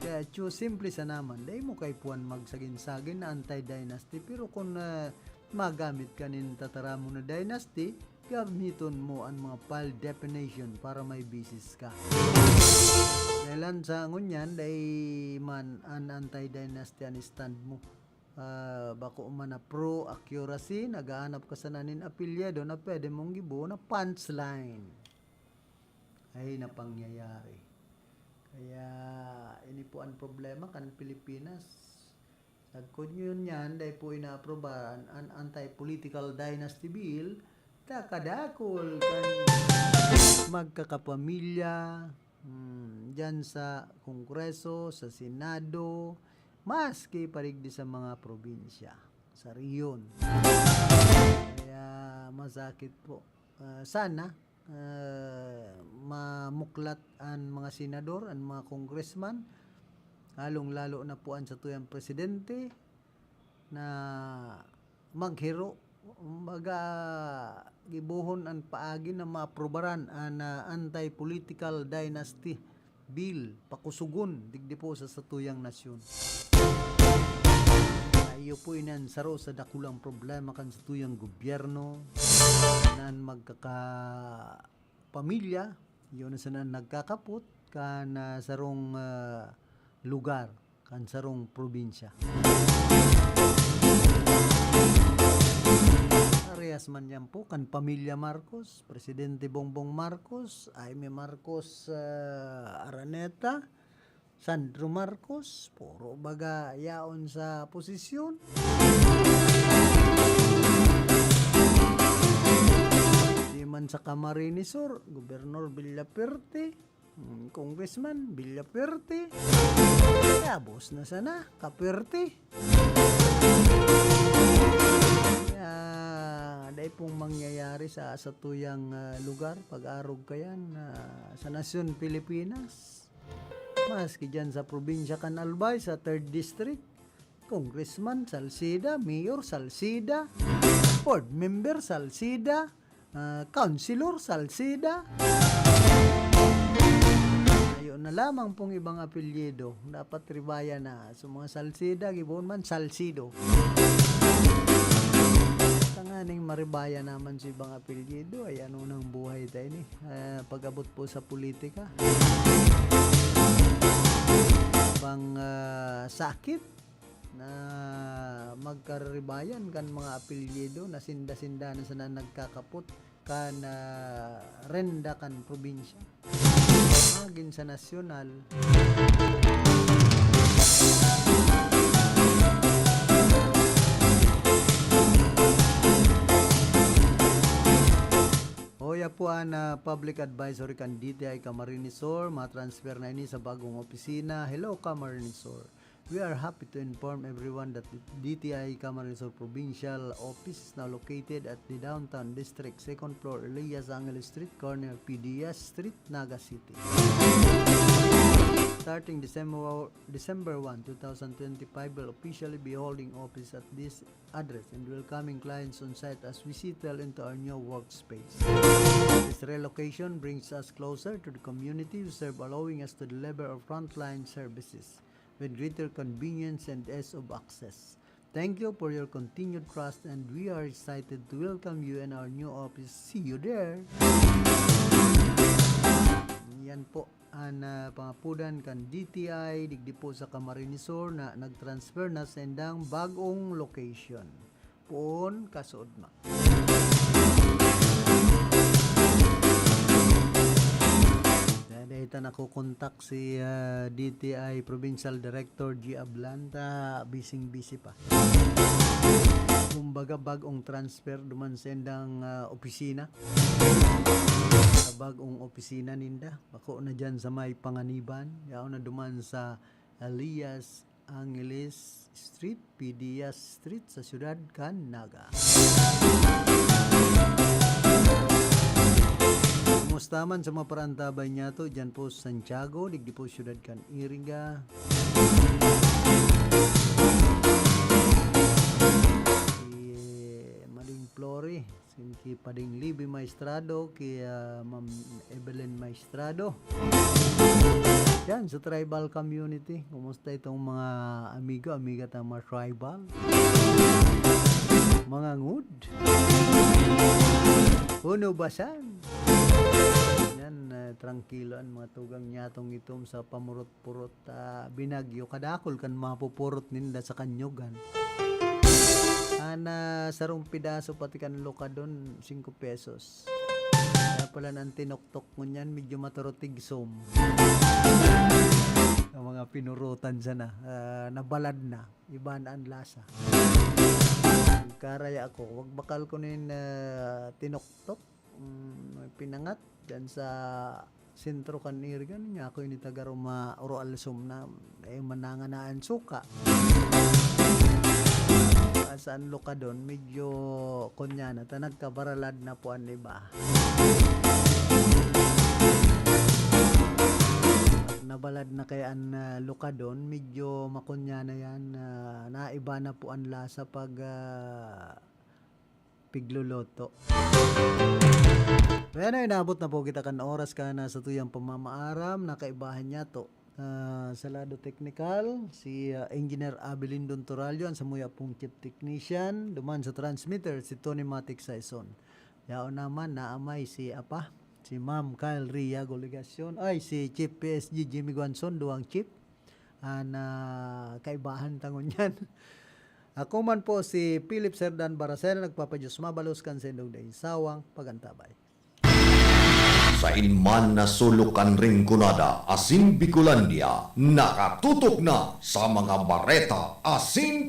Kaya simple sa naman, dahil mo kay puan magsagin-sagin na anti-dynasty, pero kung magamit ka nin tataramo na dynasty, gamiton mo ang mga file definition para may basis ka. Dahil sa ngunyan, dahil man ang anti-dynasty ang stand mo. Bako man na pro accuracy, nagaanap ka sa nanin apelyido na pwede mong gibo na punchline. Ay napangyayari. Kaya ini po ang problema kan Pilipinas. Nagkod yun yan, dahil po inaaprobahan ang anti-political dynasty bill, takadakol kan magkakapamilya, dyan sa Kongreso, sa Senado, maski parigdi sa mga probinsya, sa riyon. Kaya masakit po. Sana mamuklat ang mga senador, ang mga congressman, lalong-lalo na po ang sa tuyang presidente na maghiro, gibuhon ang paagi na maaprobaran ang anti-political dynasty bill, pakusugon digdi po sa satuyang nasyon. Iyo po inansaro sa dakulang problema kan sa tuyang gobyerno nan magkakapamilya, yun na sana nagkakapot kan sarong lugar, kan sarong probinsya. Parehas man yan po kan pamilya Marcos, Presidente Bongbong Marcos, Jaime Marcos Araneta, Sandro Marcos, puro baga yaon sa posisyon. Di man sa Camarinesor, Gobernador Villaperte, Congressman Villaperte, kaya boss na sana, Kaperte. Dahil pong mangyayari sa tuyang lugar, pag-arog kayan sa nasyon Pilipinas. Maski dyan sa probinsya kan Albay, sa 3rd District, Congressman Salcida, Mayor Salcida, Board Member Salcida, Councilor Salcida. Ayun na lamang pong ibang apelyido. Dapat ribaya na sa mga Salcida, gibon man Salcido. Tanganing maribaya naman sa ibang apelyido, ay ano nang buhay tayo ni pag-abot po sa politika. Bang sakit na magkaribayan kan mga apelyido na sinda-sinda na sana nagkakapot kan renda kan probinsya magin sa nasyonal. Hoya po ang public advisory kan DTI Camarinesor, matransfer na ini sa bagong opisina. Hello Camarinesor. We are happy to inform everyone that the DTI Camarines Sur Provincial Office is now located at the Downtown District, 2nd floor, Elias Angeles Street, corner PDS Street, Naga City. Starting December 1, 2025, will officially be holding office at this address and welcoming clients on site as we settle into our new workspace. This relocation brings us closer to the community we serve, allowing us to deliver our frontline services with greater convenience and ease of access. Thank you for your continued trust, and we are excited to welcome you in our new office. See you there! Yan po ang pangapudan kan DTI digdi po sa Camarines Sur na nagtransfer na sa indang bagong location. Poon kasuod ma. Dahil nakukontak si DTI Provincial Director G. Ablanta, busy pa. Kumbaga bagong transfer duman sa indang opisina. Sa bagong opisina ninda. Bako na dyan sa may Panganiban. Yaw na duman sa Elias Angeles Street, PDS Street sa siyudad kan Naga. Kumustaman sa mga parantabay niya to, dyan po Santiago, digdi po siyudad kan Iriga. Mading Flori, si Pading Libby Maestrado, kaya Ma'am Evelyn Maestrado. Yan, sa tribal community, kumusta itong mga amiga tang mga tribal? Mga ngud? Puno basan? Yan, tranquilo ang mga tugang nyatong itom sa pamurot-purot binagyo. Kadakol kan mapupurot ninda sa kanyugan. Ana sarong pidaso pati kan loka doon 5 pesos. Kaya pala nang tinoktok mo niyan medyo maturotig som. Ang mga pinurutan sana nabalad na iba na ang lasa. Karaya ako wag bakal ko nin tinoktok pinangat dyan sa sentro kanirigan niya ako yung tagaruma oro alsum na mananganaan suka. Saan loka doon medyo kunyana ta nagkabaralad na po an iba. Nabalad na kaya ang loka doon medyo makunyana yan naiba na po ang lasa pag pigluluto. Kaya na inabot na po kita kan oras ka na sa tuyang pamamaaram nakaibahan niya to. Sa lado technical si Engineer Abelindon Toralio ang samuya pong chief technician duman sa transmitter si Tony Matic Saison. Yao naman naamay si Ma'am Kyle Ria Goligasyon ay si Chief PSG Jimmy Guanson duwang chief kaibahan tangon yan. Ako man po si Philip Serdan Baracel nagpapadyos mabalos kan sendong day sawang pagantabay. Sa inman na sulukan ring kunada, asin Bicolandia, nakatutok na sa mga bareta, asin